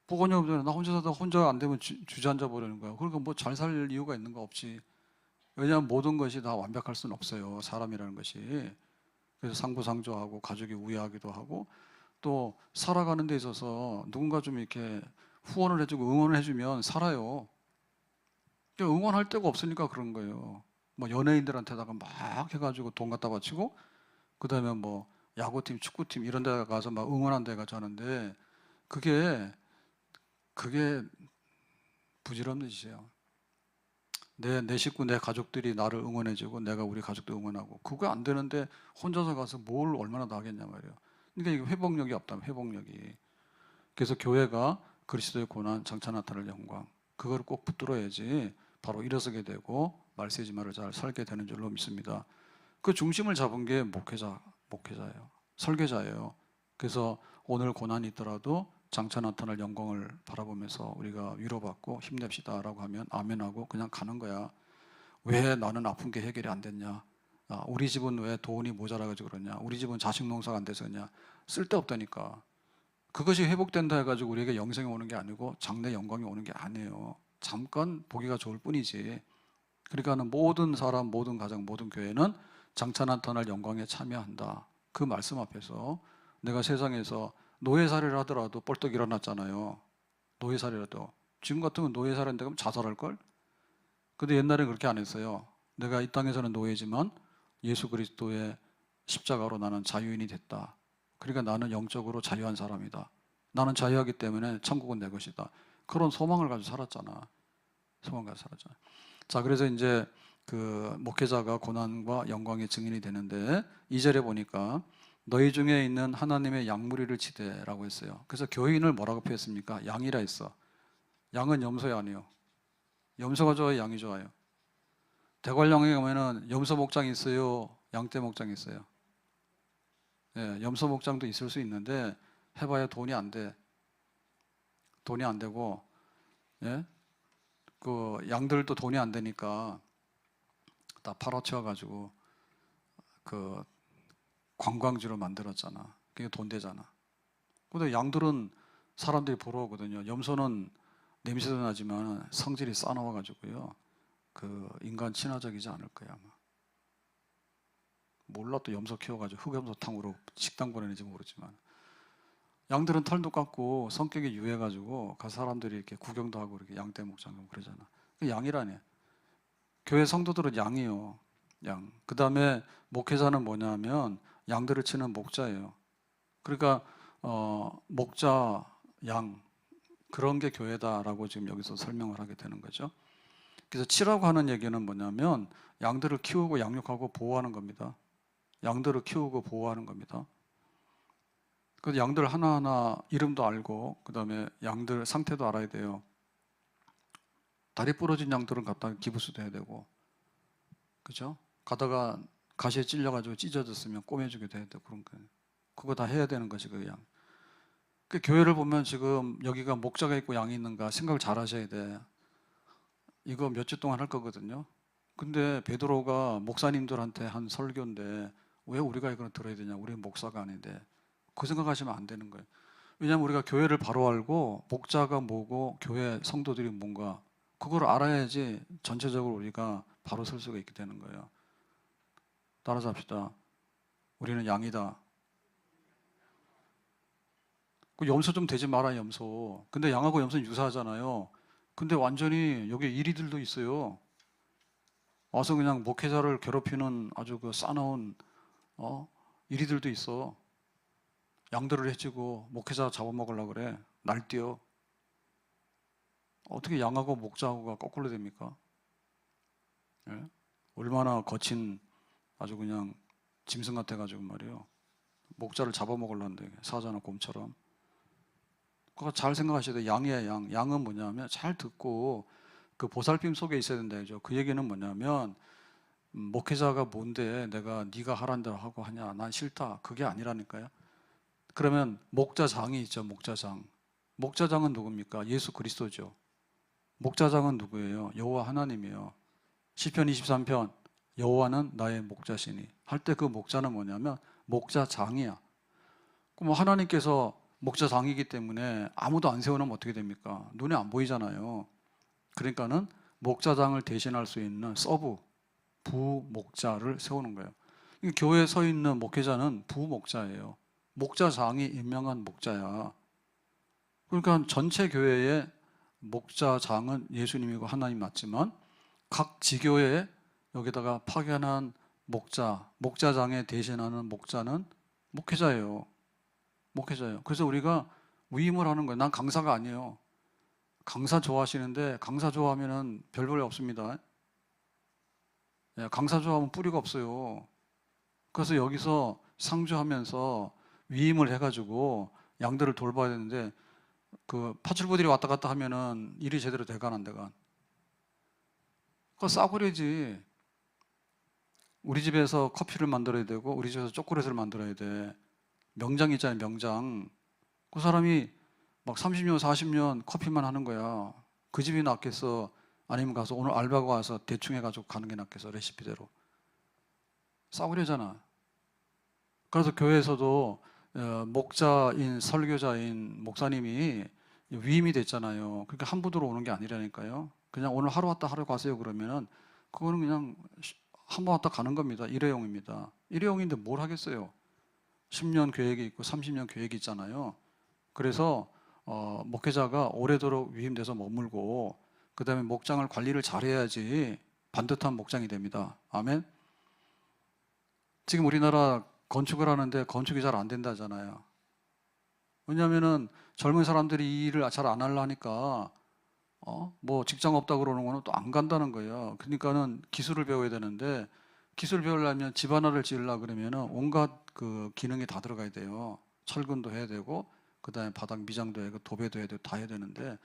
복원력 없으면 나 혼자 살다 혼자 안 되면 주저앉아 버리는 거야. 그러니까 뭐 잘 살 이유가 있는 거 없지. 왜냐하면 모든 것이 다 완벽할 수는 없어요. 사람이라는 것이. 그래서 상부상조하고 가족이 우애하기도 하고, 또 살아가는 데 있어서 누군가 좀 이렇게 후원을 해주고 응원을 해주면 살아요. 그러니까 응원할 데가 없으니까 그런 거예요. 뭐 연예인들한테다가 막 해가지고 돈 갖다 바치고, 그 다음에 뭐 야구팀, 축구팀 이런 데 가서 막 응원한 데 가서 하는데, 그게 부질없는 짓이에요. 내 식구, 내 가족들이 나를 응원해주고 내가 우리 가족도 응원하고, 그거 안 되는데 혼자서 가서 뭘 얼마나 더 하겠냐 말이에요. 그러니까 이게 회복력이 없다, 회복력이. 그래서 교회가 그리스도의 고난, 장차 나타날 영광, 그걸 꼭 붙들어야지 바로 일어서게 되고 말세지마를 잘 살게 되는 줄로 믿습니다. 그 중심을 잡은 게 목회자예요. 설계자예요. 그래서 오늘 고난이 있더라도 장차 나타날 영광을 바라보면서 우리가 위로받고 힘냅시다라고 하면 아멘하고 그냥 가는 거야. 왜 나는 아픈 게 해결이 안 됐냐? 우리 집은 왜 돈이 모자라가지고 그러냐? 우리 집은 자식 농사가 안 돼서 그러냐? 쓸데없다니까. 그것이 회복된다 해가지고 우리에게 영생이 오는 게 아니고 장래 영광이 오는 게 아니에요. 잠깐 보기가 좋을 뿐이지. 그러니까는 모든 사람, 모든 가정, 모든 교회는 장차 나타날 영광에 참여한다. 그 말씀 앞에서 내가 세상에서 노예살이를 하더라도 벌떡 일어났잖아요. 노예살이라도. 지금 같으면 노예살인데 그럼 자살할걸? 근데 옛날에 그렇게 안 했어요. 내가 이 땅에서는 노예지만 예수 그리스도의 십자가로 나는 자유인이 됐다. 그러니까 나는 영적으로 자유한 사람이다. 나는 자유하기 때문에 천국은 내 것이다. 그런 소망을 가지고 살았잖아. 소망을 가지고 살았잖아. 자, 그래서 이제 그 목회자가 고난과 영광의 증인이 되는데, 2절에 보니까 너희 중에 있는 하나님의 양무리를 치되라고 했어요. 그래서 교인을 뭐라고 표했습니까? 양이라 했어. 양은 염소이 아니에요. 염소가 좋아요, 양이 좋아요? 대관령에 가면은 염소 목장이 있어요, 양떼 목장이 있어요? 예, 염소 목장도 있을 수 있는데 해봐야 돈이 안 돼. 돈이 안 되고, 예? 그 양들도 돈이 안 되니까 다 팔아치워가지고 그 관광지로 만들었잖아. 그게 돈 되잖아. 근데 양들은 사람들이 보러 오거든요. 염소는 냄새도 나지만 성질이 싸나워가지고요. 그 인간 친화적이지 않을 거야 아마. 몰라, 또 염소 키워가지고 흑염소탕으로 식당 보내는지 모르지만. 양들은 털도 깎고 성격이 유해가지고 가서 사람들이 이렇게 구경도 하고 이렇게 양떼 목장 그러잖아. 그 양이라니. 교회 성도들은 양이에요. 양. 그 다음에 목회자는 뭐냐면 양들을 치는 목자예요. 그러니까 목자, 양, 그런 게 교회다라고 지금 여기서 설명을 하게 되는 거죠. 그래서 치라고 하는 얘기는 뭐냐면 양들을 키우고 양육하고 보호하는 겁니다. 양들을 키우고 보호하는 겁니다. 그래서 양들 하나하나 이름도 알고, 그 다음에 양들 상태도 알아야 돼요. 다리 부러진 양들은 갖다 기부스도 해야 되고, 그죠? 가다가 가시에 찔려가지고 찢어졌으면 꼬매주기도 해야 되고, 그런 거. 그거 다 해야 되는 것이 그 양. 그 교회를 보면 지금 여기가 목자가 있고 양이 있는가 생각을 잘 하셔야 돼. 이거 몇 주 동안 할 거거든요. 근데 베드로가 목사님들한테 한 설교인데 왜 우리가 이걸 들어야 되냐? 우리는 목사가 아닌데. 그 생각하시면 안 되는 거예요. 왜냐하면 우리가 교회를 바로 알고 목자가 뭐고 교회 성도들이 뭔가 그걸 알아야지 전체적으로 우리가 바로 설 수가 있게 되는 거예요. 따라서 합시다. 우리는 양이다. 그 염소 좀 되지 마라, 염소. 근데 양하고 염소는 유사하잖아요. 근데 완전히 여기 이리들도 있어요. 와서 그냥 목회자를 괴롭히는 아주 그 싸나운 이리들도 있어. 양들을 해치고 목회자 잡아먹으려고 그래. 날뛰어. 어떻게 양하고 목자하고가 거꾸로 됩니까? 예? 얼마나 거친 아주 그냥 짐승 같아가지고 말이에요. 목자를 잡아먹으려는데 사자나 곰처럼. 그거 잘 생각하셔야 돼요. 양이에요, 양. 양은 뭐냐면 잘 듣고 그 보살핌 속에 있어야 된다 이죠. 그 얘기는 뭐냐면 목회자가 뭔데 내가 네가 하란 대로 하고 하냐, 난 싫다, 그게 아니라니까요. 그러면 목자장이 있죠. 목자장. 목자장은 누굽니까? 예수 그리스도죠. 목자장은 누구예요? 여호와 하나님이에요. 시편 23편 여호와는 나의 목자시니 할 때 그 목자는 뭐냐면 목자장이야. 그럼 하나님께서 목자장이기 때문에 아무도 안 세워놓으면 어떻게 됩니까? 눈에 안 보이잖아요. 그러니까는 목자장을 대신할 수 있는 서브 부목자를 세우는 거예요. 교회에 서 있는 목회자는 부목자예요. 목자장이 임명한 목자야. 그러니까 전체 교회의 목자장은 예수님이고 하나님 맞지만 각 지교에 여기다가 파견한 목자, 목자장에 대신하는 목자는 목회자예요. 목회자예요. 그래서 우리가 위임을 하는 거예요. 난 강사가 아니에요. 강사 좋아하시는데 강사 좋아하면은 별 볼일 없습니다. 강사 좋아하면 뿌리가 없어요. 그래서 여기서 상주하면서 위임을 해가지고 양들을 돌봐야 되는데 그 파출부들이 왔다 갔다 하면은 일이 제대로 돼가 안 돼가. 그거 싸구려지. 우리 집에서 커피를 만들어야 되고 우리 집에서 초콜릿을 만들어야 돼. 명장 있잖아요, 명장. 그 사람이 막 30년, 40년 커피만 하는 거야. 그 집이 낫겠어? 아니면 가서 오늘 알바가 와서 대충 해가지고 가는 게 낫겠어? 레시피대로. 싸구려잖아. 그래서 교회에서도 목자인 설교자인 목사님이 위임이 됐잖아요. 그러니까 한 부대로 오는 게 아니라니까요. 그냥 오늘 하루 왔다 하루 가세요 그러면은 그거는 그냥 한 번 왔다 가는 겁니다. 일회용입니다. 일회용인데 뭘 하겠어요? 10년 계획이 있고 30년 계획이 있잖아요. 그래서 목회자가 오래도록 위임돼서 머물고 그 다음에 목장을 관리를 잘해야지 반듯한 목장이 됩니다. 아멘. 지금 우리나라 건축을 하는데 건축이 잘 안 된다잖아요. 왜냐하면은 젊은 사람들이 이 일을 잘 안 하려니까 뭐 직장 없다 그러는 거는 또 안 간다는 거예요. 그러니까는 기술을 배워야 되는데 기술 배우려면 집 하나를 지으려 그러면은 온갖 그 기능이 다 들어가야 돼요. 철근도 해야 되고 그다음에 바닥 미장도 해야 되고 도배도 해야 되고 다 해야 되는데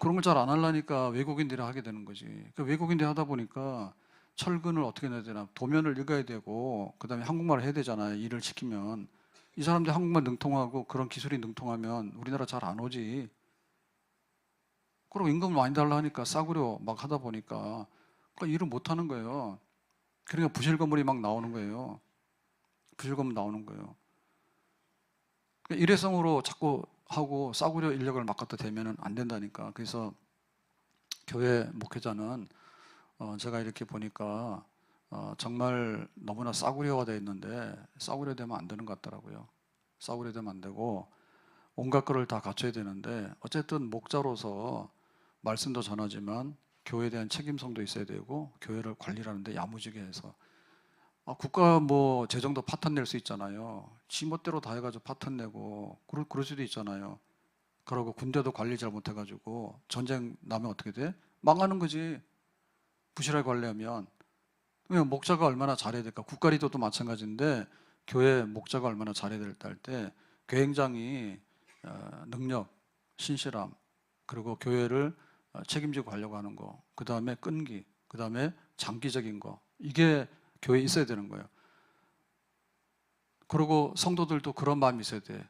그런 걸 잘 안 하려니까 외국인들이 하게 되는 거지. 그 외국인들이 하다 보니까 철근을 어떻게 내야 되나 도면을 읽어야 되고 그다음에 한국말을 해야 되잖아요. 일을 시키면 이 사람들이 한국말 능통하고 그런 기술이 능통하면 우리나라 잘 안 오지. 그리고 임금을 많이 달라 하니까 싸구려 막 하다 보니까 그러니까 일을 못 하는 거예요. 그러니까 부실 건물이 막 나오는 거예요. 부실 건물 나오는 거예요. 그러니까 일회성으로 자꾸 하고 싸구려 인력을 막 갖다 대면은 안 된다니까. 그래서 교회 목회자는 제가 이렇게 보니까 정말 너무나 싸구려화되어 있는데 싸구려 되면 안 되는 것 같더라고요. 싸구려 되면 안 되고 온갖 거를 다 갖춰야 되는데 어쨌든 목자로서 말씀도 전하지만 교회에 대한 책임성도 있어야 되고 교회를 관리하는데 야무지게 해서 국가 뭐 재정도 파탄 낼 수 있잖아요. 지멋대로 다 해가지고 파탄 내고 그럴 수도 있잖아요. 그러고 군대도 관리 잘 못해가지고 전쟁 나면 어떻게 돼? 망하는 거지. 부실하게 관리하면. 그냥 목자가 얼마나 잘해야 될까? 국가 리더도 마찬가지인데 교회 목자가 얼마나 잘해야 될까 할 때 교행장이 능력, 신실함, 그리고 교회를 책임지고 가려고 하는 거, 그 다음에 끈기, 그 다음에 장기적인 거, 이게 교회에 있어야 되는 거예요. 그리고 성도들도 그런 마음이 있어야 돼.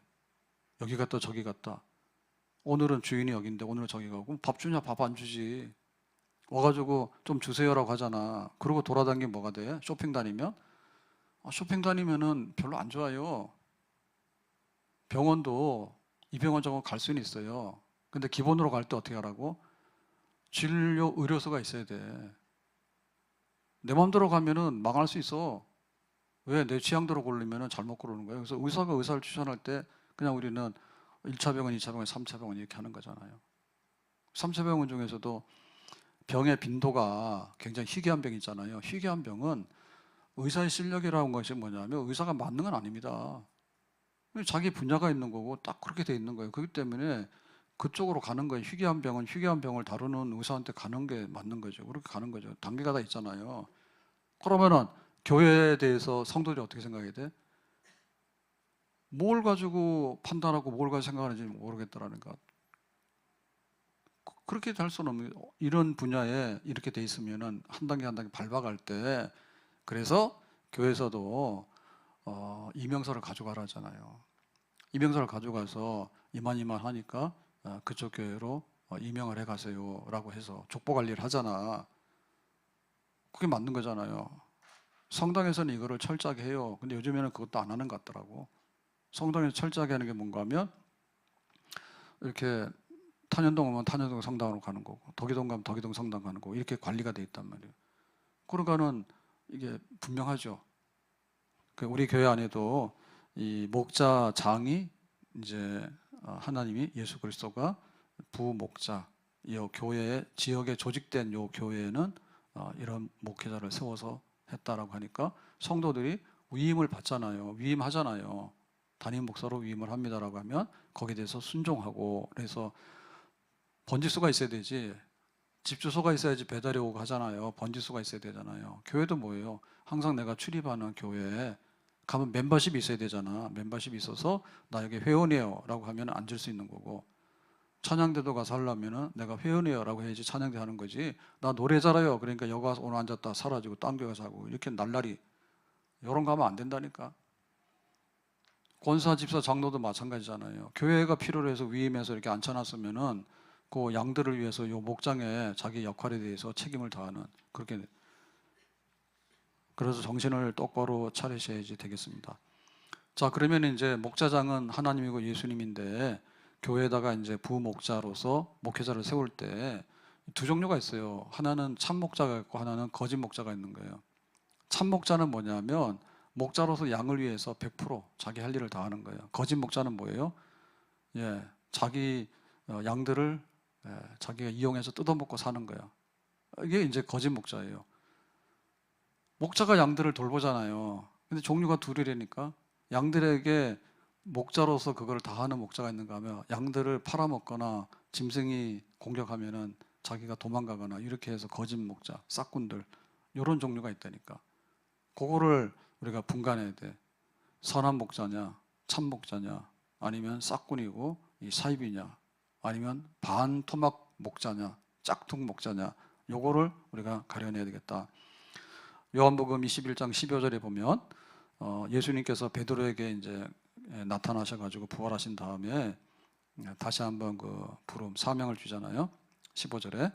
여기 갔다 저기 갔다. 오늘은 주인이 여기인데 오늘은 저기 가고 밥 주냐? 밥 안 주지. 와가지고 좀 주세요라고 하잖아. 그러고 돌아다니면 뭐가 돼? 쇼핑 다니면? 쇼핑 다니면은 별로 안 좋아요. 병원도 이 병원 저건 갈 수는 있어요. 근데 기본으로 갈 때 어떻게 하라고? 진료 의료소가 있어야 돼. 내 마음대로 가면은 망할 수 있어. 왜? 내 취향대로 고르면은 잘못 고르는 거예요. 그래서 의사가 의사를 추천할 때 그냥 우리는 1차 병원, 2차 병원, 3차 병원 이렇게 하는 거잖아요. 3차 병원 중에서도 병의 빈도가 굉장히 희귀한 병이 있잖아요. 희귀한 병은 의사의 실력이라는 것이 뭐냐면 의사가 맞는 건 아닙니다. 자기 분야가 있는 거고 딱 그렇게 돼 있는 거예요. 그렇기 때문에 그쪽으로 가는 거예요. 희귀한 병은 희귀한 병을 다루는 의사한테 가는 게 맞는 거죠. 그렇게 가는 거죠. 단계가 다 있잖아요. 그러면은 교회에 대해서 성도들이 어떻게 생각해야 돼? 뭘 가지고 판단하고 뭘 가지고 생각하는지 모르겠더라는 것. 그렇게 할 수는 없는, 이런 분야에 이렇게 돼 있으면은 한 단계 한 단계 밟아갈 때, 그래서 교회에서도 이명서를 가져가라 하잖아요. 이명서를 가져가서 이만 하니까 그쪽 교회로 임명을 해가세요라고 해서 족보 관리를 하잖아. 그게 맞는 거잖아요. 성당에서는 이거를 철저하게 해요. 근데 요즘에는 그것도 안 하는 것 같더라고. 성당에서 철저하게 하는 게 뭔가 하면 이렇게 탄현동 오면 탄현동 성당으로 가는 거고, 덕이동 가면 덕이동 성당 가는 거고, 이렇게 관리가 돼 있단 말이에요. 그러니까는 이게 분명하죠. 우리 교회 안에도 이 목자장이 이제 하나님이 예수 그리스도가 부목자, 이 교회 지역에 조직된 요 교회에는 이런 목회자를 세워서 했다라고 하니까 성도들이 위임을 받잖아요. 위임하잖아요. 담임 목사로 위임을 합니다라고 하면 거기에 대해서 순종하고, 그래서 번지수가 있어야 되지, 집 주소가 있어야지 배달이 오고 하잖아요. 번지수가 있어야 되잖아요. 교회도 뭐예요? 항상 내가 출입하는 교회에 가면 멤버십이 있어야 되잖아. 멤버십이 있어서 나 여기 회원이에요 라고 하면 앉을 수 있는 거고, 찬양대도 가서 하려면은 내가 회원이에요 라고 해야지 찬양대 하는 거지, 나 노래 잘해요 그러니까 여기 와서 오늘 앉았다 사라지고 딴 교회 가서 하고 이렇게 날라리, 이런 거 하면 안 된다니까. 권사, 집사, 장로도 마찬가지잖아요. 교회가 필요로 해서 위임해서 이렇게 앉혀놨으면은 그 양들을 위해서 요 목장의 자기 역할에 대해서 책임을 다하는, 그렇게, 그래서 정신을 똑바로 차리셔야지 되겠습니다. 자, 그러면 이제 목자장은 하나님이고 예수님인데, 교회에다가 이제 부목자로서 목회자를 세울 때 두 종류가 있어요. 하나는 참 목자가 있고 하나는 거짓 목자가 있는 거예요. 참 목자는 뭐냐면 목자로서 양을 위해서 100% 자기 할 일을 다 하는 거예요. 거짓 목자는 뭐예요? 자기 양들을 자기가 이용해서 뜯어먹고 사는 거야. 이게 이제 거짓 목자예요. 목자가 양들을 돌보잖아요. 근데 종류가 둘이라니까. 양들에게 목자로서 그걸 다 하는 목자가 있는가 하면, 양들을 팔아먹거나 짐승이 공격하면은 자기가 도망가거나 이렇게 해서 거짓 목자, 싹꾼들, 이런 종류가 있다니까. 그거를 우리가 분간해야 돼. 선한 목자냐, 참 목자냐, 아니면 싹꾼이고 이 사입이냐, 아니면 반토막 목자냐, 짝퉁 목자냐, 요거를 우리가 가려내야 되겠다. 요한복음 21장 12절에 보면 예수님께서 베드로에게 이제 나타나셔가지고 부활하신 다음에 다시 한번 그 부름 사명을 주잖아요. 15절에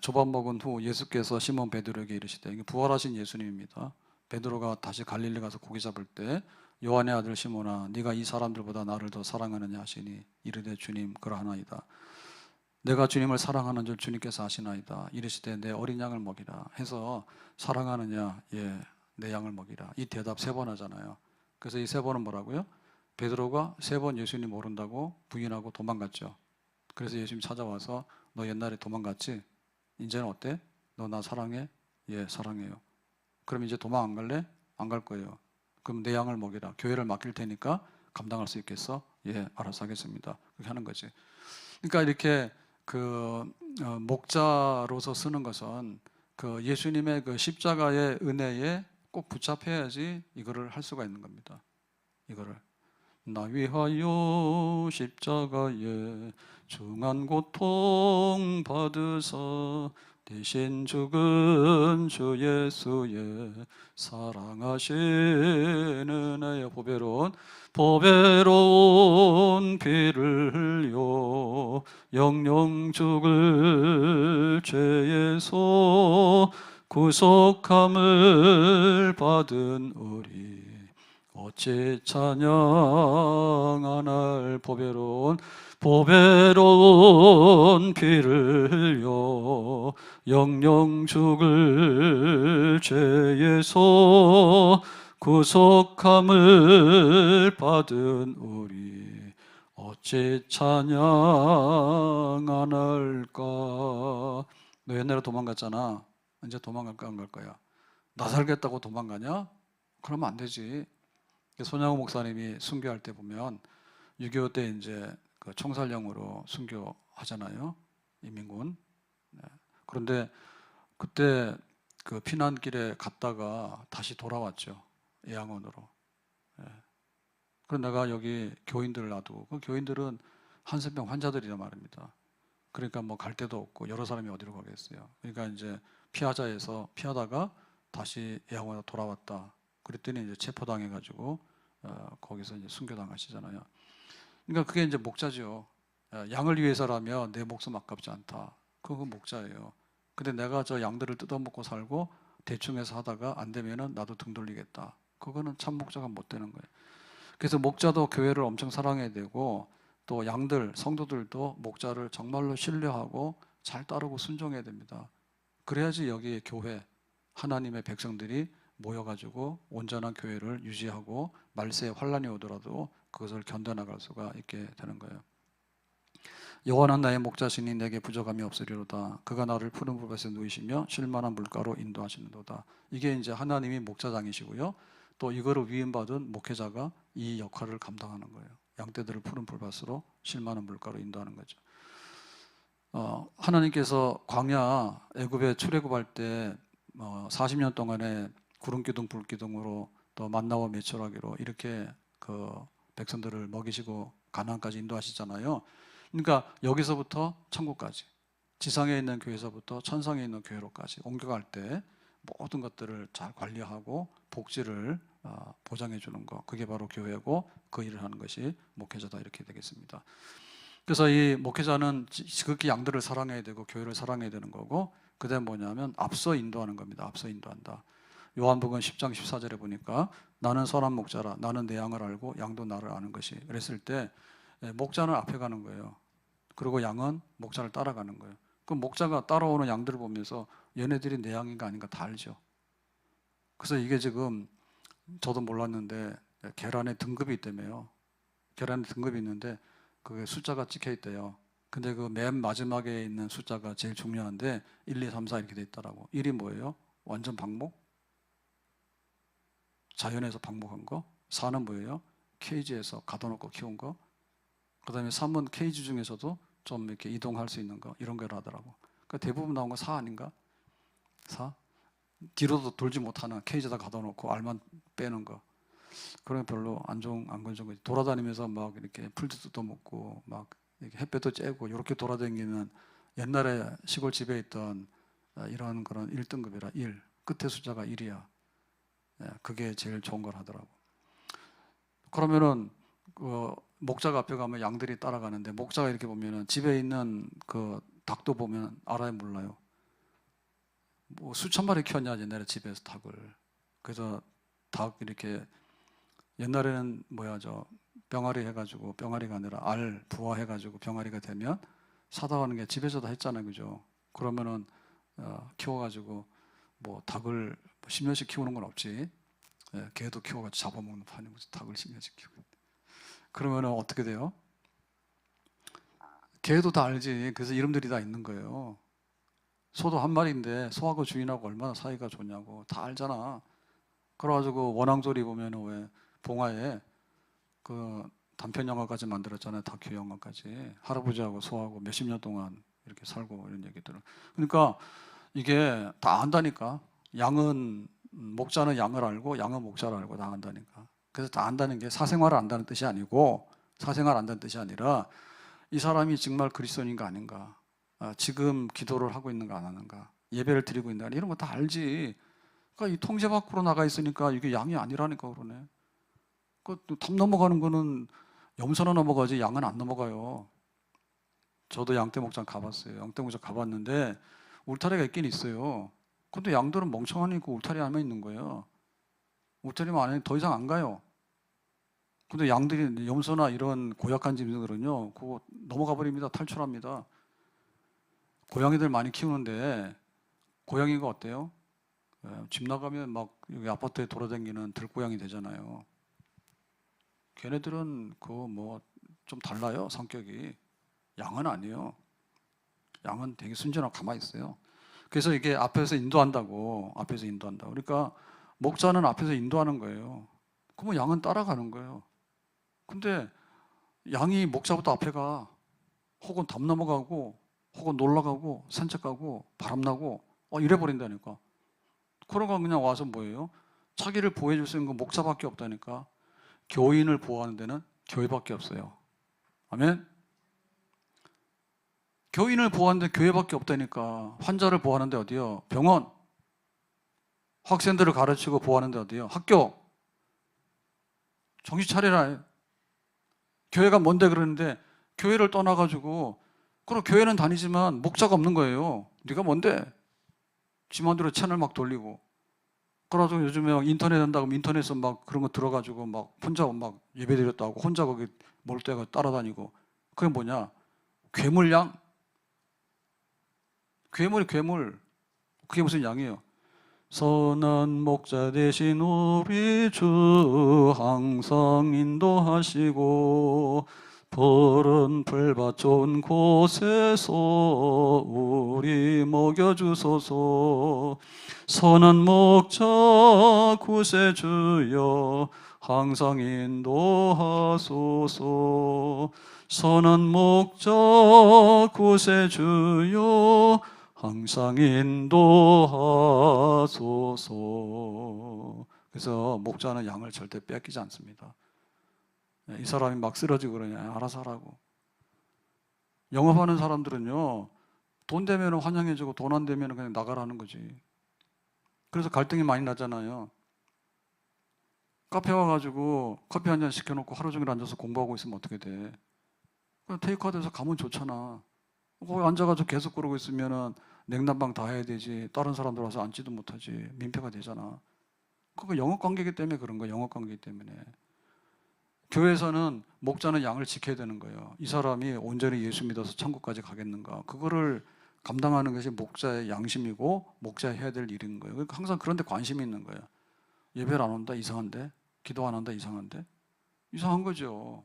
조밥 먹은 후 예수께서 시몬 베드로에게 이르시되, 이게 부활하신 예수님입니다. 베드로가 다시 갈릴리 가서 고기 잡을 때 요한의 아들 시몬아, 네가 이 사람들보다 나를 더 사랑하느냐 하시니 이르되 주님 그러하나이다. 내가 주님을 사랑하는 줄 주님께서 아시나이다. 이르시되 내 어린 양을 먹이라 해서, 사랑하느냐, 예, 내 양을 먹이라. 이 대답 3번 하잖아요. 그래서 이 3번은 뭐라고요? 베드로가 3번 예수님 모른다고 부인하고 도망갔죠. 그래서 예수님 찾아와서 너 옛날에 도망갔지? 이제는 어때? 너 나 사랑해? 예, 사랑해요. 그럼 이제 도망 안 갈래? 안 갈 거예요. 그럼 내 양을 먹이라. 교회를 맡길 테니까 감당할 수 있겠어? 예, 알아서 하겠습니다. 그렇게 하는 거지. 그러니까 이렇게 목자로서 쓰는 것은 그 예수님의 그 십자가의 은혜에 꼭 붙잡혀야지 이거를 할 수가 있는 겁니다. 이거를 나 위하여 십자가에 중한 고통 받으사 대신 죽은 주 예수의 사랑하시는 은혜의 보배로운 피를 흘려 영영 죽을 죄에서 구속함을 받은 우리 어찌 찬양하날. 보배로운 피를 흘려 영영 죽을 죄에서 구속함을 받은 우리 어찌 찬양하날까. 너 옛날에 도망갔잖아. 이제 도망갈까 안 갈 거야? 나 살겠다고 도망가냐? 그러면 안 되지. 손양호 목사님이 순교할 때 보면 6.25 때 이제 그 총살령으로 순교하잖아요. 인민군. 그런데 그때 그 피난길에 갔다가 다시 돌아왔죠. 예양원으로. 그럼 내가 여기 교인들을 놔두고, 그 교인들은 한센병 환자들이란 말입니다. 그러니까 뭐 갈 데도 없고 여러 사람이 어디로 가겠어요. 그러니까 이제 피하다가 다시 예하와로 돌아왔다. 그랬더니 이제 체포당해가지고 거기서 이제 순교당하시잖아요. 그러니까 그게 이제 목자죠. 양을 위해서라면 내 목숨 아깝지 않다. 그건 목자예요. 근데 내가 저 양들을 뜯어먹고 살고 대충 해서 하다가 안 되면은 나도 등 돌리겠다. 그거는 참 목자가 못 되는 거예요. 그래서 목자도 교회를 엄청 사랑해야 되고, 또 양들, 성도들도 목자를 정말로 신뢰하고 잘 따르고 순종해야 됩니다. 그래야지 여기 교회, 하나님의 백성들이 모여가지고 온전한 교회를 유지하고 말세에 환란이 오더라도 그것을 견뎌나갈 수가 있게 되는 거예요. 여호와는 나의 목자시니 내게 부족함이 없으리로다. 그가 나를 푸른 불밭에 누이시며 쉴만한 물가로 인도하시는도다. 이게 이제 하나님이 목자장이시고요. 또 이거를 위임받은 목회자가 이 역할을 감당하는 거예요. 양떼들을 푸른 불밭으로 쉴만한 물가로 인도하는 거죠. 하나님께서 광야 애굽에 출애굽할 때 40년 동안에 구름 기둥 불 기둥으로 또 만나와 메추라기로 이렇게 그 백성들을 먹이시고 가나안까지 인도하시잖아요. 그러니까 여기서부터 천국까지, 지상에 있는 교회에서부터 천상에 있는 교회로까지 옮겨갈 때 모든 것들을 잘 관리하고 복지를 보장해 주는 것, 그게 바로 교회고 그 일을 하는 것이 목회자다, 이렇게 되겠습니다. 그래서 이 목회자는 지극히 양들을 사랑해야 되고 교회를 사랑해야 되는 거고, 그다음 뭐냐면 앞서 인도하는 겁니다. 앞서 인도한다. 요한복음 10장 14절에 보니까 나는 선한 목자라, 나는 내 양을 알고 양도 나를 아는 것이, 그랬을 때 목자는 앞에 가는 거예요. 그리고 양은 목자를 따라가는 거예요. 그럼 목자가 따라오는 양들을 보면서 얘네들이 내 양인가 아닌가 다 알죠. 그래서 이게 지금 저도 몰랐는데 계란에 등급이 있다며요. 계란에 등급이 있는데 그게 숫자가 찍혀 있대요. 근데 그 맨 마지막에 있는 숫자가 제일 중요한데 1, 2, 3, 4 이렇게 돼 있더라고. 1이 뭐예요? 완전 방목? 자연에서 방목한 거. 4는 뭐예요? 케이지에서 가둬놓고 키운 거. 그 다음에 3은 케이지 중에서도 좀 이렇게 이동할 수 있는 거, 이런 걸 하더라고. 그러니까 대부분 나온 거 4 아닌가? 4? 뒤로도 돌지 못하는, 케이지에다 가둬놓고 알만 빼는 거. 그런 별로 안 건전 거지. 돌아다니면서 막 이렇게 풀도 뜯어먹고 막 이렇게 햇볕도 쬐고 이렇게 돌아다니는 옛날에 시골 집에 있던 이런 그런 1등급이라 1. 끝에 숫자가 1이야. 그게 제일 좋은 걸 하더라고. 그러면은 그 목자가 앞에 가면 양들이 따라가는데, 목자가 이렇게 보면은 집에 있는 그 닭도 보면 알아요, 몰라요? 뭐 수천 마리 키웠냐 옛날에 집에서 닭을. 그래서 닭 이렇게 옛날에는 병아리 해가지고, 병아리가 아니라 알 부화해가지고 병아리가 되면 사다 가는 게 집에서 다 했잖아요, 그죠? 그러면은 키워가지고 뭐 닭을 10년씩 키우는 건 없지. 개도 키워가지고 잡아먹는 판이고 닭을 10년씩 키우고. 그러면은 어떻게 돼요? 개도 다 알지. 그래서 이름들이 다 있는 거예요. 소도 한 마리인데 소하고 주인하고 얼마나 사이가 좋냐고 다 알잖아. 그래가지고 원앙조리 보면은 왜 봉화에 그 단편 영화까지 만들었잖아요. 다큐 영화까지. 할아버지하고 소하고 몇십 년 동안 이렇게 살고 이런 얘기들을. 그러니까 이게 다 안다니까. 목자는 양을 알고 양은 목자를 알고 다 안다니까. 그래서 다 안다는 게 사생활을 안다는 뜻이 아니고, 사생활 안다는 뜻이 아니라 이 사람이 정말 그리스도인인가 아닌가, 지금 기도를 하고 있는가 안 하는가, 예배를 드리고 있는가, 이런 거 다 알지. 그러니까 이 통제 밖으로 나가 있으니까 이게 양이 아니라니까 그러네. 그담 넘어가는 거는 염소는 넘어가지 양은 안 넘어가요. 저도 양떼 목장 가봤어요. 양떼 목장 가봤는데 울타리가 있긴 있어요. 근데 양들은 멍청하니 그 울타리 안에 있는 거예요. 울타리만 안에 더 이상 안 가요. 근데 양들이, 염소나 이런 고약한 짐승들은요, 그거 넘어가 버립니다. 탈출합니다. 고양이들 많이 키우는데 고양이가 어때요? 집 나가면 막 여기 아파트에 돌아다니는 들고양이 되잖아요. 걔네들은 좀 달라요, 성격이. 양은 아니에요. 양은 되게 순진하고 가만히 있어요. 그래서 이게 앞에서 인도한다고. 그러니까 목자는 앞에서 인도하는 거예요. 그러면 양은 따라가는 거예요. 근데 양이 목자부터 앞에 가. 혹은 담 넘어가고, 혹은 놀러 가고, 산책 가고, 바람 나고, 이래 버린다니까. 그러가 그냥 와서 뭐예요? 자기를 보호해 줄 수 있는 건 목자밖에 없다니까. 교인을 보호하는 데는 교회밖에 없어요. 아멘. 교인을 보호하는 데 교회밖에 없다니까. 환자를 보호하는 데 어디요? 병원. 학생들을 가르치고 보호하는 데 어디요? 학교. 정신 차리라. 교회가 뭔데 그러는데 교회를 떠나가지고, 그럼 교회는 다니지만 목자가 없는 거예요. 네가 뭔데? 지 마음대로 채널 막 돌리고. 그래가지고 요즘에 인터넷 한다고 하면 인터넷에서 막 그런 거 들어가지고 막 혼자 막 예배 드렸다고 혼자 거기 몰 때가 따라다니고. 그게 뭐냐? 괴물양? 괴물이 괴물. 그게 무슨 양이에요? 선한 목자 되신 우리 주 항상 인도하시고 푸른 풀밭 좋은 곳에서 우리 먹여주소서. 선한 목자 구세주여 항상 인도하소서. 선한 목자 구세주여 항상 인도하소서. 그래서 목자는 양을 절대 뺏기지 않습니다. 이 사람이 막 쓰러지고 그러냐, 알아서 하라고. 영업하는 사람들은요, 돈 되면 환영해주고 돈 안 되면 그냥 나가라는 거지. 그래서 갈등이 많이 나잖아요. 카페 와가지고 커피 한 잔 시켜놓고 하루 종일 앉아서 공부하고 있으면 어떻게 돼? 그냥 테이크아웃해서 가면 좋잖아. 거기 앉아가지고 계속 그러고 있으면은 냉난방 다 해야 되지. 다른 사람들 와서 앉지도 못하지. 민폐가 되잖아. 그거 영업관계이기 때문에 그런 거야. 영업관계이기 때문에. 교회에서는 목자는 양을 지켜야 되는 거예요. 이 사람이 온전히 예수 믿어서 천국까지 가겠는가. 그거를 감당하는 것이 목자의 양심이고 목자가 해야 될 일인 거예요. 그러니까 항상 그런 데 관심이 있는 거예요. 예배를 안 온다? 이상한데? 기도 안 한다? 이상한데? 이상한 거죠.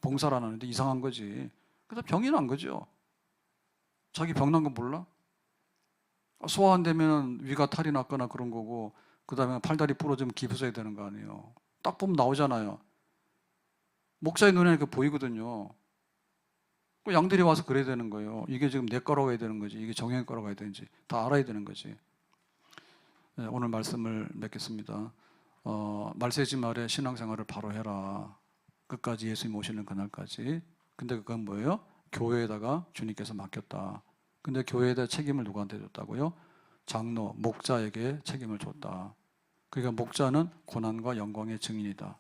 봉사를 안 하는데 이상한 거지. 그래서 병이 난 거죠. 자기 병 난 거 몰라? 소화 안 되면 위가 탈이 났거나 그런 거고, 그 다음에 팔다리 부러지면 기부서야 되는 거 아니에요. 딱 보면 나오잖아요. 목사의 눈에는 그 보이거든요. 그 양들이 와서 그래야 되는 거예요. 이게 지금 내 거라고 해야 되는 거지, 이게 정형의 거라고 해야 되는지 다 알아야 되는 거지. 네, 오늘 말씀을 맺겠습니다. 말세지 말에 신앙생활을 바로 해라. 끝까지 예수님 오시는 그날까지. 근데 그건 뭐예요? 교회에다가 주님께서 맡겼다. 근데 교회에다 책임을 누구한테 줬다고요? 장로, 목자에게 책임을 줬다. 그러니까 목자는 고난과 영광의 증인이다.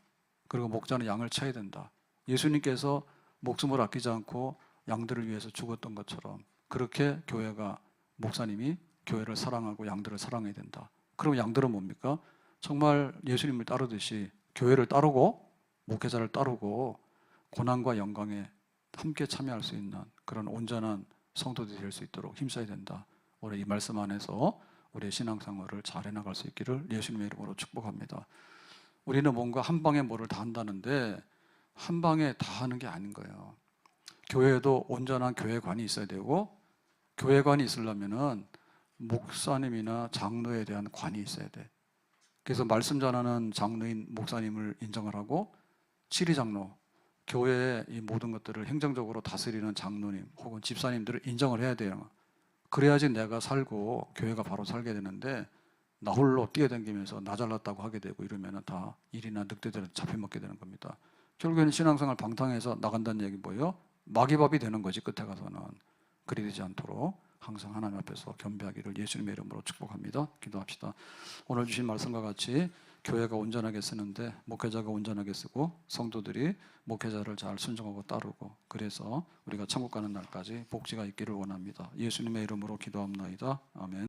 그리고 목자는 양을 쳐야 된다. 예수님께서 목숨을 아끼지 않고 양들을 위해서 죽었던 것처럼 그렇게 교회가, 목사님이 교회를 사랑하고 양들을 사랑해야 된다. 그럼 양들은 뭡니까? 정말 예수님을 따르듯이 교회를 따르고 목회자를 따르고 고난과 영광에 함께 참여할 수 있는 그런 온전한 성도들이 될 수 있도록 힘써야 된다. 올해 이 말씀 안에서 우리의 신앙생활을 잘 해나갈 수 있기를 예수님의 이름으로 축복합니다. 우리는 뭔가 한 방에 뭐를 다 한다는데 한 방에 다 하는 게 아닌 거예요. 교회에도 온전한 교회관이 있어야 되고, 교회관이 있으려면은 목사님이나 장로에 대한 관이 있어야 돼. 그래서 말씀 전하는 장로인 목사님을 인정을 하고, 지리장로, 교회의 이 모든 것들을 행정적으로 다스리는 장로님 혹은 집사님들을 인정을 해야 돼요. 그래야지 내가 살고 교회가 바로 살게 되는데, 나 홀로 뛰어다니면서 나 잘났다고 하게 되고 이러면 다 일이나 늑대들한테 잡혀먹게 되는 겁니다. 결국에는 신앙생활 방탕해서 나간다는 얘기 뭐예요? 마귀밥이 되는 거지. 끝에 가서는. 그리 되지 않도록 항상 하나님 앞에서 겸비하기를 예수님의 이름으로 축복합니다. 기도합시다. 오늘 주신 말씀과 같이 교회가 온전하게 쓰는데 목회자가 온전하게 쓰고 성도들이 목회자를 잘 순종하고 따르고, 그래서 우리가 천국 가는 날까지 복지가 있기를 원합니다. 예수님의 이름으로 기도합나이다. 아멘.